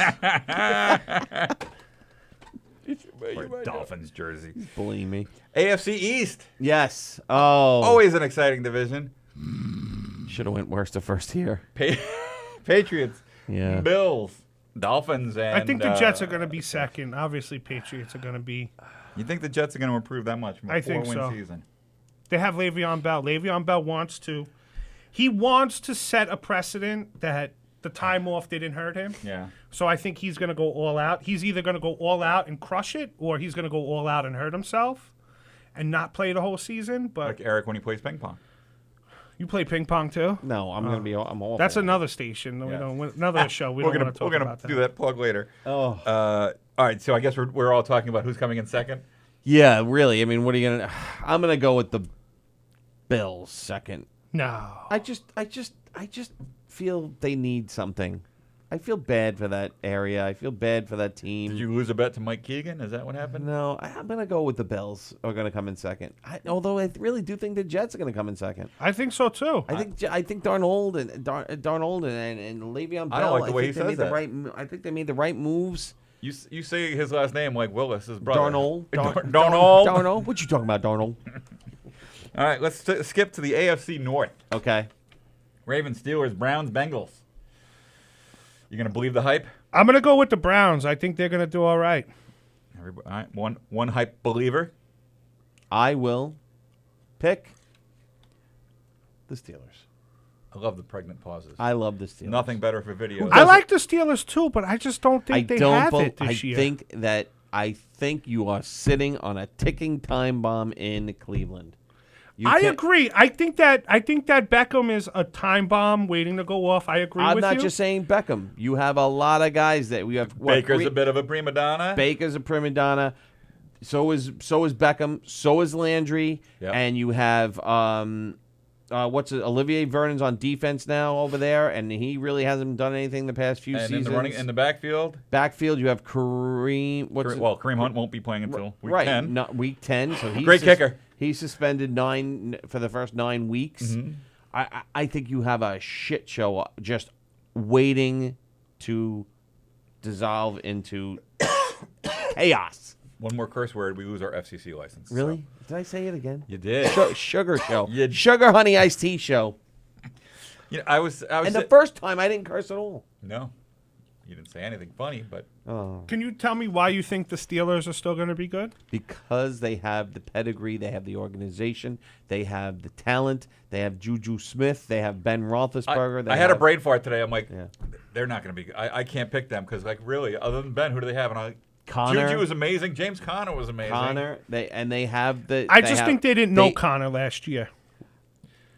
Or Dolphins jersey. Bullying me. AFC East. Yes. Oh. Always an exciting division. Should have went worst to first here. Patriots. Yeah. Bills. Dolphins. And I think the Jets are going to be second. Obviously, Patriots are going to be. You think the Jets are going to improve that much from a I think 4-win so. season? They have Le'Veon Bell. Le'Veon Bell wants to. He wants to set a precedent that the time off didn't hurt him. Yeah. So I think he's going to go all out. He's either going to go all out and crush it, or he's going to go all out and hurt himself, and not play the whole season. But Like Eric when he plays ping pong. you play ping pong too. No, I'm gonna be. I'm awful. That's another station. We Yes. don't. Another show. We We're don't gonna want to talk we're gonna about do that plug later. Oh. All right. So I guess we're all talking about who's coming in second. Yeah, really. I mean, what are you gonna? I'm gonna go with the Bills second. No. I just feel they need something. I feel bad for that area. I feel bad for that team. Did you lose a bet to Mike Keegan? Is that what happened? No, I'm going to go with the Bills are going to come in second. Although I really do think the Jets are going to come in second. I think so too. I think Darnold and Le'Veon Bell. I don't like the way he they says made that. the right. I think they made the right moves You say his last name like Willis, his brother. Darnold. Darnold. Darnold. What you talking about, Darnold? All right, let's skip to the AFC North. Okay. Ravens, Steelers, Browns, Bengals. You gonna believe the hype? I'm gonna go with the Browns. I think they're gonna do all right. All right, one hype believer. I will pick the Steelers. I love the pregnant pauses. I love the Steelers. Nothing better for video. I like the Steelers too, but I just don't think they have it this year. I think you are sitting on a ticking time bomb in Cleveland. I agree. I think that Beckham is a time bomb waiting to go off. I agree with you. I'm not just saying Beckham. You have a lot of guys that we have. Baker's a bit of a prima donna. Baker's a prima donna. So is Beckham. So is Landry. Yep. And you have Olivier Vernon's on defense now over there, and he really hasn't done anything the past few seasons. And in the backfield. Backfield, you have Kareem. Kareem Hunt won't be playing until week 10. Not week 10. So he's great kicker. He's suspended for the first 9 weeks. Mm-hmm. I think you have a shit show just waiting to dissolve into chaos. One more curse word, we lose our FCC license. Really? So. Did I say it again? You did. Sugar show. Sugar honey iced tea show. You know, I was. And the first time I didn't curse at all. No, you didn't say anything funny, but. Oh. Can you tell me why you think the Steelers are still going to be good? Because they have the pedigree, they have the organization, they have the talent, they have Juju Smith, they have Ben Roethlisberger. I had a brain fart today. I'm like, they're not going to be good. I can't pick them because, like, really, other than Ben, who do they have? And I'm like, Connor. Juju was amazing. James Conner was amazing. They have the. I just think they didn't know Connor last year.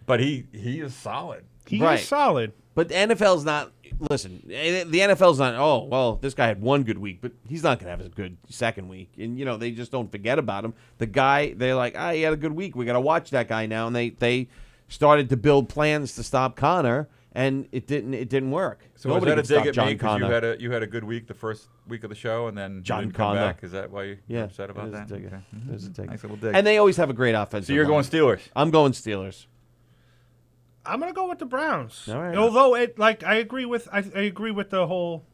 But he is solid. He is solid. But the NFL's not. Listen, the NFL's not. Oh well, this guy had one good week, but he's not going to have a good second week. And they just don't forget about him. The guy, they're like, he had a good week. We got to watch that guy now. And they started to build plans to stop Connor, and it didn't work. So Nobody was that a dig could at me stop John because you had a good week the first week of the show, and then John you didn't come Connor. back? Is that why you're upset about that? Okay. There's a dig. Nice little dig. And they always have a great offense. So you're going Steelers. I'm going Steelers. I'm gonna go with the Browns. All right. Although I agree with the whole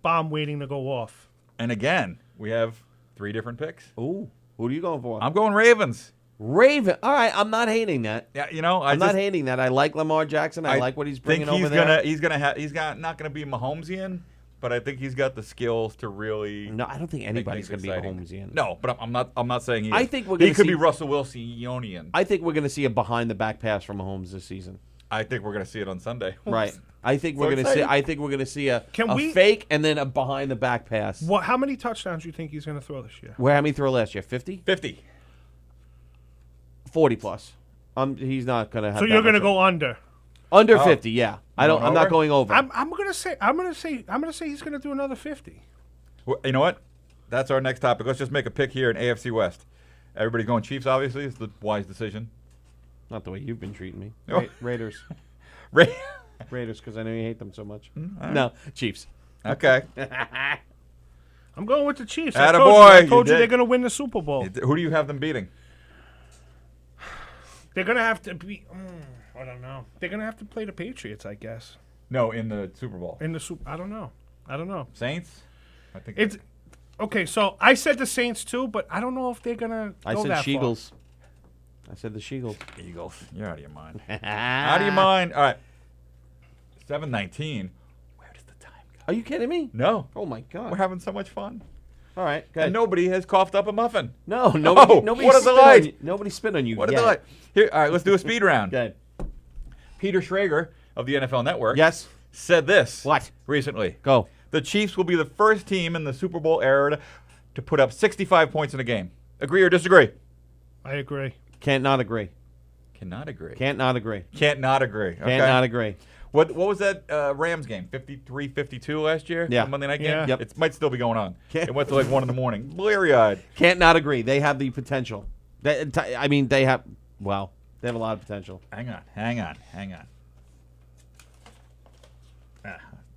bomb waiting to go off. And again, we have 3 different picks. Ooh, who are you going for? I'm going Ravens. Raven. All right, I'm not hating that. Yeah, I'm not hating that. I like Lamar Jackson. I like what he's bringing over there. He's not gonna be Mahomesian, but I think he's got the skills to really. No, I don't think anybody's going to be Mahomesian. No, but I'm not saying he. I think we're going he could be Russell Wilsonian. I think we're going to see a behind the back pass from Mahomes this season. I think we're going to see it on Sunday. Right. I think we're going to see a fake and then a behind the back pass. How many touchdowns do you think he's going to throw this year? How many throw last year? 50? 50. 40 plus. He's not going to have. So you're going to go under. Under 50, yeah. I'm not going over. I'm gonna say he's gonna do another 50. Well, you know what? That's our next topic. Let's just make a pick here in AFC West. Everybody going Chiefs, obviously. It's the wise decision. Not the way you've been treating me. No. Raiders. Raiders, because I know you hate them so much. Right. No, Chiefs. Okay. I'm going with the Chiefs. I told you they're gonna win the Super Bowl. Who do you have them beating? They're gonna have to be. I don't know. They're gonna have to play the Patriots, I guess. No, in the Super Bowl. I don't know. Saints. I think it's okay. So I said the Saints too, but I don't know if they're gonna. I go said that Sheagles. Far. I said the Sheagles. Eagles. You're out of your mind. Out of your mind. All right. 7:19. Where does the time go? Are you kidding me? No. Oh my God. We're having so much fun. All right. And nobody has coughed up a muffin. No. Nobody. What a delight. Nobody spit on you. What a delight. Here. All right. Let's do a speed round. Good. Peter Schrager of the NFL Network. Yes. Said this. What? Recently. Go. The Chiefs will be the first team in the Super Bowl era to put up 65 points in a game. Agree or disagree? I agree. Can't not agree. Cannot agree. Can't not agree. Can't not agree. Okay. Can't not agree. What was that Rams game? 53-52 last year? Yeah. The Monday night game? Yeah. Yep. It might still be going on. It went to like 1 in the morning. Bleary-eyed. Can't not agree. They have the potential. They have a lot of potential. Hang on.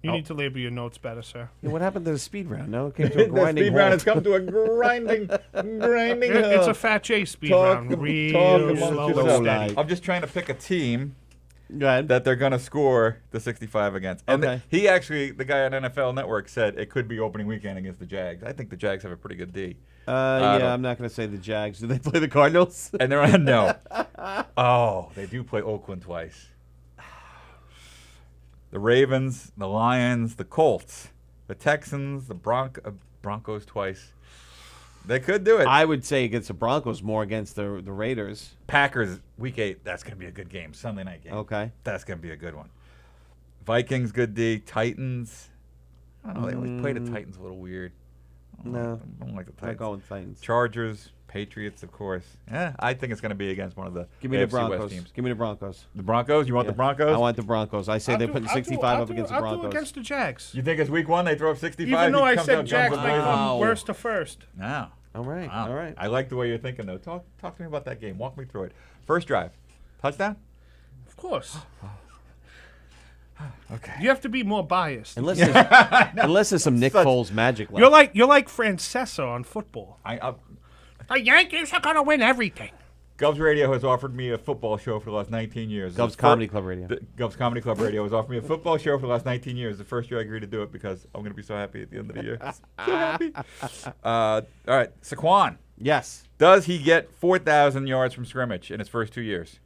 You need to label your notes better, sir. Yeah, what happened to the speed round? No, it came to a The grinding speed round halt. has come to a grinding It's a Fat J speed round. Real slow and steady. I'm just trying to pick a team Go ahead. that they're going to score the 65 against. And Okay. he actually, the guy on NFL Network said it could be opening weekend against the Jags. I think the Jags have a pretty good D. Yeah, I'm not going to say the Jags. Do they play the Cardinals? And they're on no. Oh, they do play Oakland twice. The Ravens, the Lions, the Colts, the Texans, the Broncos twice. They could do it. I would say against the Broncos more against the Raiders. Packers, week 8, that's going to be a good game. Sunday night game. Okay. That's going to be a good one. Vikings, good D. Titans. I don't know. They always play the Titans a little weird. I don't like the I'm Titans. going Titans. Chargers, Patriots, of course. Yeah, I think it's going to be against one of the Give me AFC the Broncos. West teams. Give me the Broncos. The Broncos? You want the Broncos? I want the Broncos. I say they're putting 65 up against the I'll Broncos. do against the Jags. You think it's week 1 they throw up 65? Even though He I comes said out, Jags jumps may up. come worst to first. No. All right. Wow. All right. I like the way you're thinking, though. Talk to me about that game. Walk me through it. First drive. Touchdown? Of course. Okay. You have to be more biased. Unless there's some Nick Foles magic left. You're like Francesa on football. The Yankees are gonna win everything. Govs Radio has offered me a football show for the last 19 years. Govs Comedy Club Radio. Govs Comedy Club Radio has offered me a football show for the last 19 years. The first year I agreed to do it because I'm going to be so happy at the end of the year. So happy. All right, Saquon. Yes. Does he get 4,000 yards from scrimmage in his first 2 years?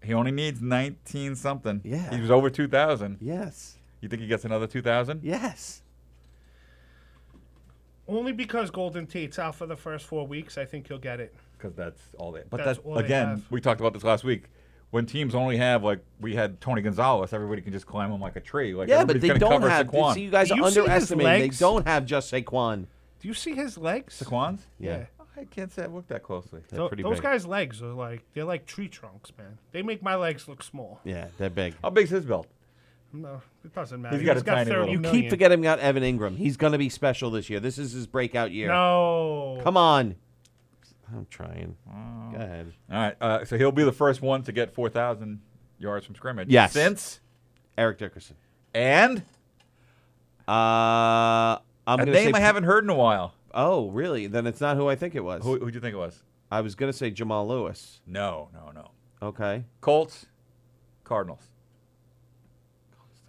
He only needs 19 something. Yeah. He was over 2,000. Yes. You think he gets another 2,000? Yes. Only because Golden Tate's out for the first 4 weeks, I think he'll get it. Because that's all they. But That's that's all they again, have. we talked about this last week. When teams only have, like, we had Tony Gonzalez, everybody can just climb him like a tree. Like, Yeah, but everybody's they gonna don't cover have. Saquon. See, you guys Do are you see his underestimating. They legs? don't have just Saquon. Do you see his legs? Saquon's? Yeah. I can't say I've looked that closely. They're pretty Those big. guys' legs are like tree trunks, man. They make my legs look small. Yeah, they're big. How big's his belt? No, it doesn't matter. He's got a tiny 30 little- You million. keep forgetting about Evan Ingram. He's going to be special this year. This is his breakout year. No. Come on. I'm trying. Go ahead. All right, so he'll be the first one to get 4,000 yards from scrimmage. Yes. Since Eric Dickerson. and I'm a going to name say. I haven't heard in a while. Oh, really? Then it's not who I think it was. Who'd you think it was? I was going to say Jamal Lewis. No. Okay. Colts, Cardinals.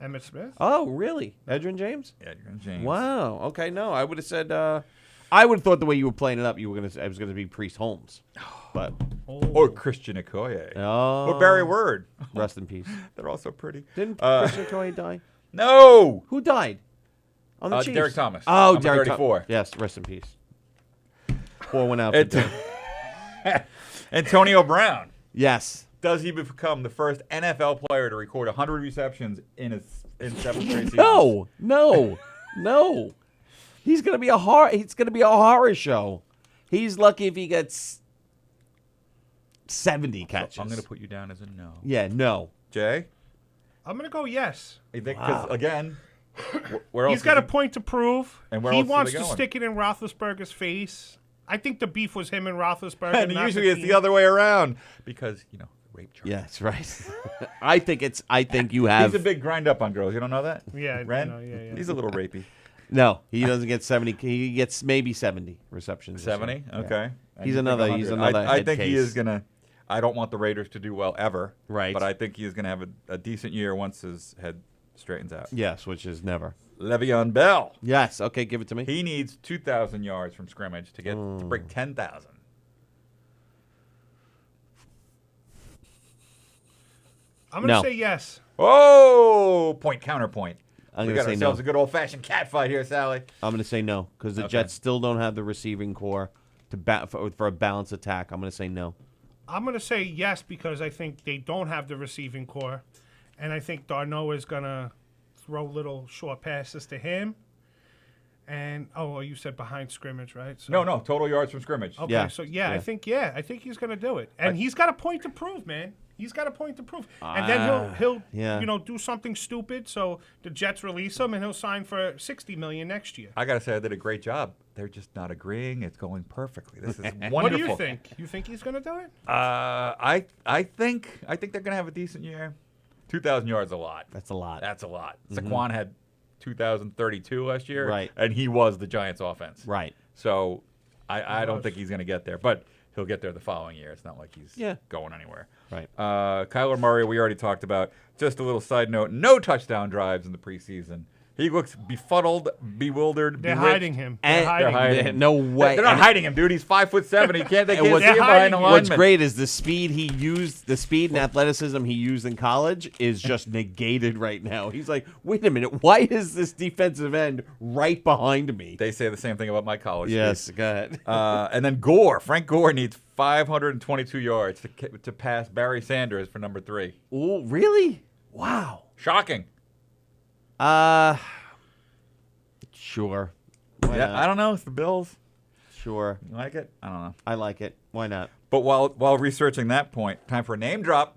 Emmitt Smith. Oh, really? Edgerrin James? Edgerrin James. Wow. Okay. No, I would have said. I would have thought the way you were playing it up, you were I was going to be Priest Holmes, but Or Christian Okoye. oh, Or Barry Word. rest in peace. They're all so pretty. Didn't Christian Okoye die? No. Who died? On the Chiefs. Derek Thomas. Oh, Number Derek 34. Thomas. Yes. Rest in peace. Pour one out. It- Antonio Brown. Yes. Does he become the first NFL player to record 100 receptions in 7 straight seasons? No. He's gonna be a horror show. He's lucky if he gets 70 catches. I'm going to put you down as a no. Yeah. No. Jay? I'm gonna go yes. You think, because, again, where else He's got is a point to prove. And where he else are wants they to going? stick it in Roethlisberger's face. I think the beef was him and Roethlisberger. And not usually it's team. the other way around because, rape charge. Yeah, that's right. I think you have. He's a big grind up on girls. You don't know that? Yeah, I Ren? know, yeah. He's a little rapey. No, he doesn't get 70. He gets maybe 70 receptions. this year. 70? Yeah. Okay. And He's you think another 100. I head think he case. is going to. I don't want the Raiders to do well ever. Right. But I think he is going to have a decent year once his head straightens out. Yes, which is never. Le'Veon Bell. Yes. Okay, give it to me. He needs 2,000 yards from scrimmage to get to break 10,000. I'm gonna No. say yes. Oh, counterpoint. I'm We gonna got say no. ourselves a good old-fashioned cat fight here, Sally. I'm going to say no because the Okay. Jets still don't have the receiving core for a balanced attack. I'm going to say no. I'm gonna say yes because I think they don't have the receiving core, and I think Darno is gonna throw little short passes to him. And you said behind scrimmage, right? So, No, total yards from scrimmage. Okay, Yeah. so Yeah. I think he's gonna do it, and he's got a point to prove, man. He's got a point to prove, and then he'll yeah. do something stupid. So the Jets release him, and he'll sign for $60 million next year. I got to say, I did a great job. They're just not agreeing. It's going perfectly. This is wonderful. What do you think? You think he's gonna do it? I think they're going to have a decent year. 2,000 yards is a lot. That's a lot. That's a lot. Saquon had 2,032 last year. Right. And he was the Giants' offense. Right. So I don't think he's going to get there. But he'll get there the following year. It's not like he's going anywhere. Right. Kyler Murray, we already talked about. Just a little side note: no touchdown drives in the preseason. He looks befuddled, bewildered. They're bewitched. hiding him. And- They're hiding him. No way. They're not And- hiding him, dude. He's 5'7". He can't. They can't what's- see him behind the lineman. What's great is the speed and athleticism he used in college is just negated right now. He's like, wait a minute, why is this defensive end right behind me? They say the same thing about my college. Yes, speed. go ahead. And then Frank Gore needs 522 yards to pass Barry Sanders for number 3. Oh, really? Wow. Shocking. Sure. Why Yeah, not? I don't know. It's the Bills. Sure. You like it? I don't know. I like it. Why not? But while researching that point, time for a name drop.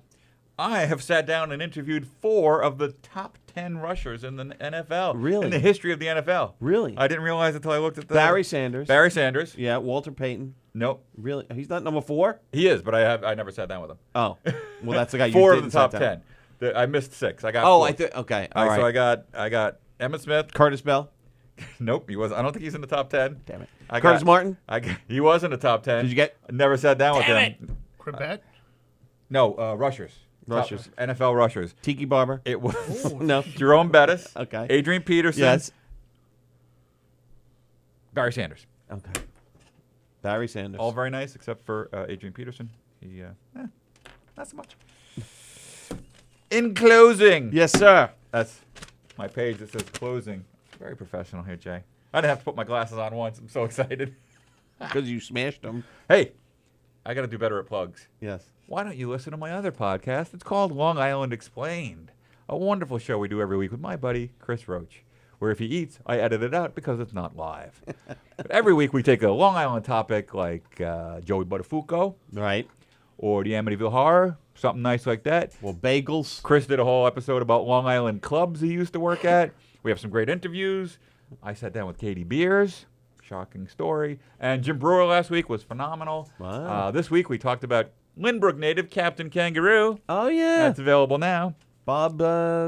I have sat down and interviewed 4 of the top 10 rushers in the NFL. Really? In the history of the NFL. Really? I didn't realize until I looked at the Barry Sanders. Barry Sanders. Yeah, Walter Payton. Nope. Really? He's not number 4? He is, but I never sat down with him. Oh. Well, that's the guy you 4 of didn't the top sit down. 10. I missed 6. I got Oh, 4. I think. Okay. All All right. right. So I got Emmitt Smith. Curtis Bell. Nope, he was. I don't think he's in the top 10. Damn it. I Curtis got- Martin. He was in the top 10. Did you get? I never sat down with him. Cribet. No, rushers. Rushers. Top NFL rushers. Tiki Barber. It was No. Jerome Bettis. Okay. Adrian Peterson. Yes. Barry Sanders. Okay. Barry Sanders. All very nice, except for Adrian Peterson. He, not so much. In closing. Yes, sir. That's my page that says closing. Very professional here, Jay. I didn't have to put my glasses on once. I'm so excited. Because you smashed them. Hey, I got to do better at plugs. Yes. Why don't you listen to my other podcast? It's called Long Island Explained, a wonderful show we do every week with my buddy, Chris Roach, where if he eats, I edit it out because it's not live. But every week we take a Long Island topic like Joey Buttafuoco. Right. Or the Amityville Horror, something nice like that. Well, bagels. Chris did a whole episode about Long Island clubs he used to work at. We have some great interviews. I sat down with Katie Beers. Shocking story. And Jim Brewer last week was phenomenal. Wow. This week we talked about Lynbrook native Captain Kangaroo. Oh, yeah. That's available now. Bob.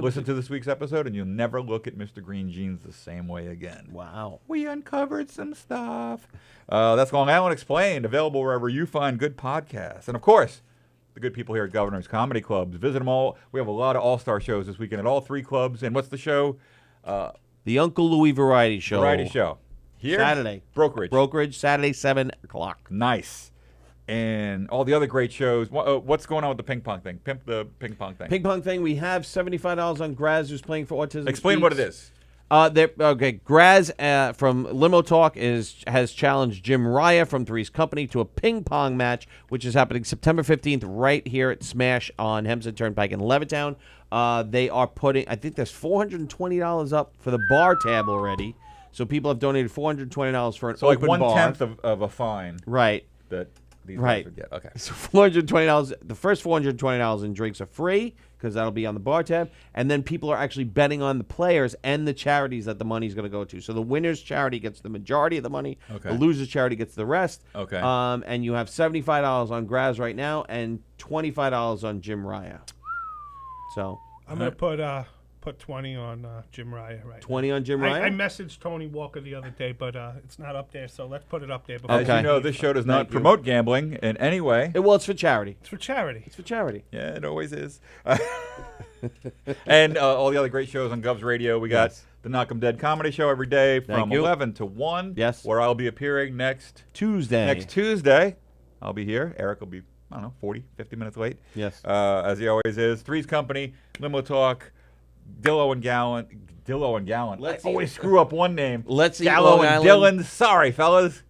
Listen to this week's episode and you'll never look at Mr. Green Jeans the same way again. Wow. We uncovered some stuff. That's Long Island Explained, available wherever you find good podcasts. And, of course, the good people here at Governor's Comedy Clubs. Visit them all. We have a lot of all-star shows this weekend at all 3 clubs. And what's the show? The Uncle Louie Variety Show. Variety Show. Here? Saturday. Brokerage. Saturday, 7 o'clock. Nice. And all the other great shows. What's going on with the ping pong thing? Pimp the ping pong thing. Ping pong thing. We have $75 on Graz, who's playing for Autism Explain what it is. Graz from Limo Talk has challenged Jim Raya from Three's Company to a ping pong match, which is happening September 15th right here at Smash on Hempstead Turnpike in Levittown. They are putting, I think there's $420 up for the bar tab already. So people have donated $420 for an So like open bar. 1/10 of a fine. Right. That these Right. guys would get. Okay. So $420. The first $420 in drinks are free because that'll be on the bar tab, and then people are actually betting on the players and the charities that the money's going to go to. So the winner's charity gets the majority of the money. Okay. The loser's charity gets the rest. Okay. And you have $75 on Graz right now and $25 on Jim Raya. So I'm gonna put 20 on Jim Raya right 20 on Jim Raya? I messaged Tony Walker the other day, but it's not up there, so let's put it up there. Before As you know, this show does not promote gambling in any way. Well, it's for charity. It's for charity. It's for charity. Yeah, it always is. And all the other great shows on Govs Radio. We got the Knock 'em Dead comedy show every day from 11 to 1. Yes. Where I'll be appearing next Tuesday. I'll be here. Eric will be, 40, 50 minutes late. Yes. As he always is. Three's Company, Limo Talk, Dillo and Gallant. Let's I always screw up one name. Let's eat Gallo Long and Island. Dylan. Sorry, fellas.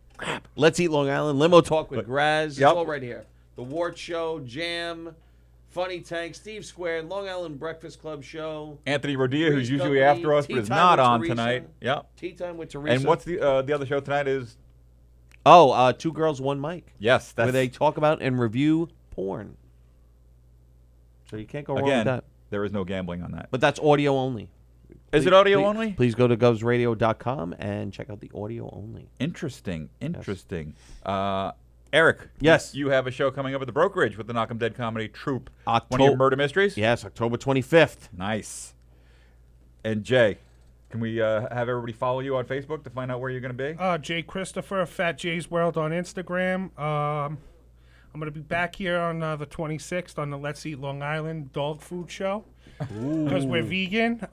Let's Eat Long Island. Limo Talk with Graz. Yep. It's all right here. The Wart Show, Jam, Funny Tank, Steve Squared, Long Island Breakfast Club Show. Anthony Rodia, who's Three's usually Company, after us, Tea but is Time not with on Teresa. tonight. Yep. Tea Time with Teresa. And what's the other show tonight is? Oh, Two Girls, One Mic. Yes. Where they talk about and review porn. So you can't go wrong with Again, that. there is no gambling on that. But that's audio only. Is it audio only? Please go to govsradio.com and check out the audio only. Interesting. Eric. Yes. You have a show coming up at the Brokerage with the Knock 'em Dead comedy troupe. One of Octo- your murder mysteries? Yes, October 25th. Nice. And Jay, can we have everybody follow you on Facebook to find out where you're going to be? Jay Christopher, Fat Jay's World on Instagram. I'm going to be back here on the 26th on the Let's Eat Long Island dog food show because we're vegan.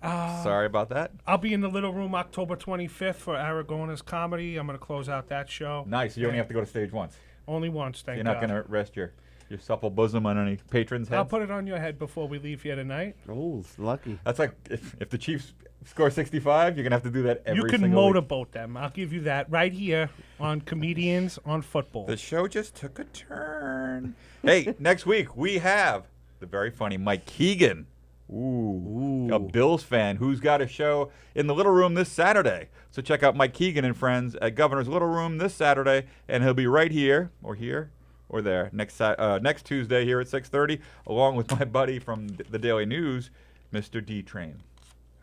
Sorry about that. I'll be in the Little Room October 25th for Aragona's comedy. I'm going to close out that show. Nice. You only have to go to stage once. Only once, thank You're not God. going to rest your supple bosom on any patrons' heads? I'll put it on your head before we leave here tonight. Oh, lucky. That's like if the Chiefs score 65, you're going to have to do that every You can single week. motorboat them. I'll give you that right here on Comedians on Football. The show just took a turn. Hey, next week we have the very funny Mike Keegan. Ooh, a Bills fan who's got a show in the Little Room this Saturday. So check out Mike Keegan and friends at Governor's Little Room this Saturday, and he'll be right here or there next Tuesday here at 6:30, along with my buddy from the Daily News, Mr. D Train,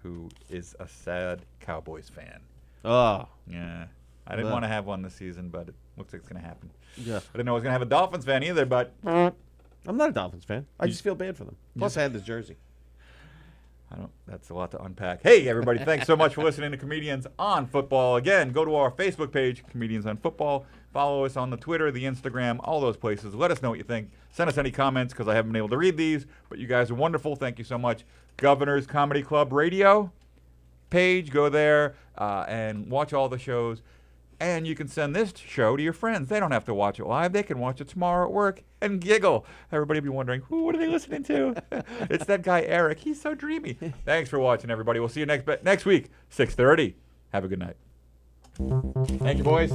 who is a sad Cowboys fan. Oh, Yeah, I didn't want to have one this season, but it looks like it's going to happen. yeah. I didn't know I was going to have a Dolphins fan either, but I'm not a Dolphins fan. I just feel bad for them. Plus, I had this jersey. That's a lot to unpack. Hey, everybody, thanks so much for listening to Comedians on Football. Again, go to our Facebook page, Comedians on Football. Follow us on the Twitter, the Instagram, all those places. Let us know what you think. Send us any comments because I haven't been able to read these, but you guys are wonderful. Thank you so much. Governor's Comedy Club Radio page, go there and watch all the shows. And you can send this show to your friends. They don't have to watch it live. They can watch it tomorrow at work and giggle. Everybody will be wondering, what are they listening to? It's that guy, Eric. He's so dreamy. Thanks for watching, everybody. We'll see you next week, 6:30. Have a good night. Thank you, boys.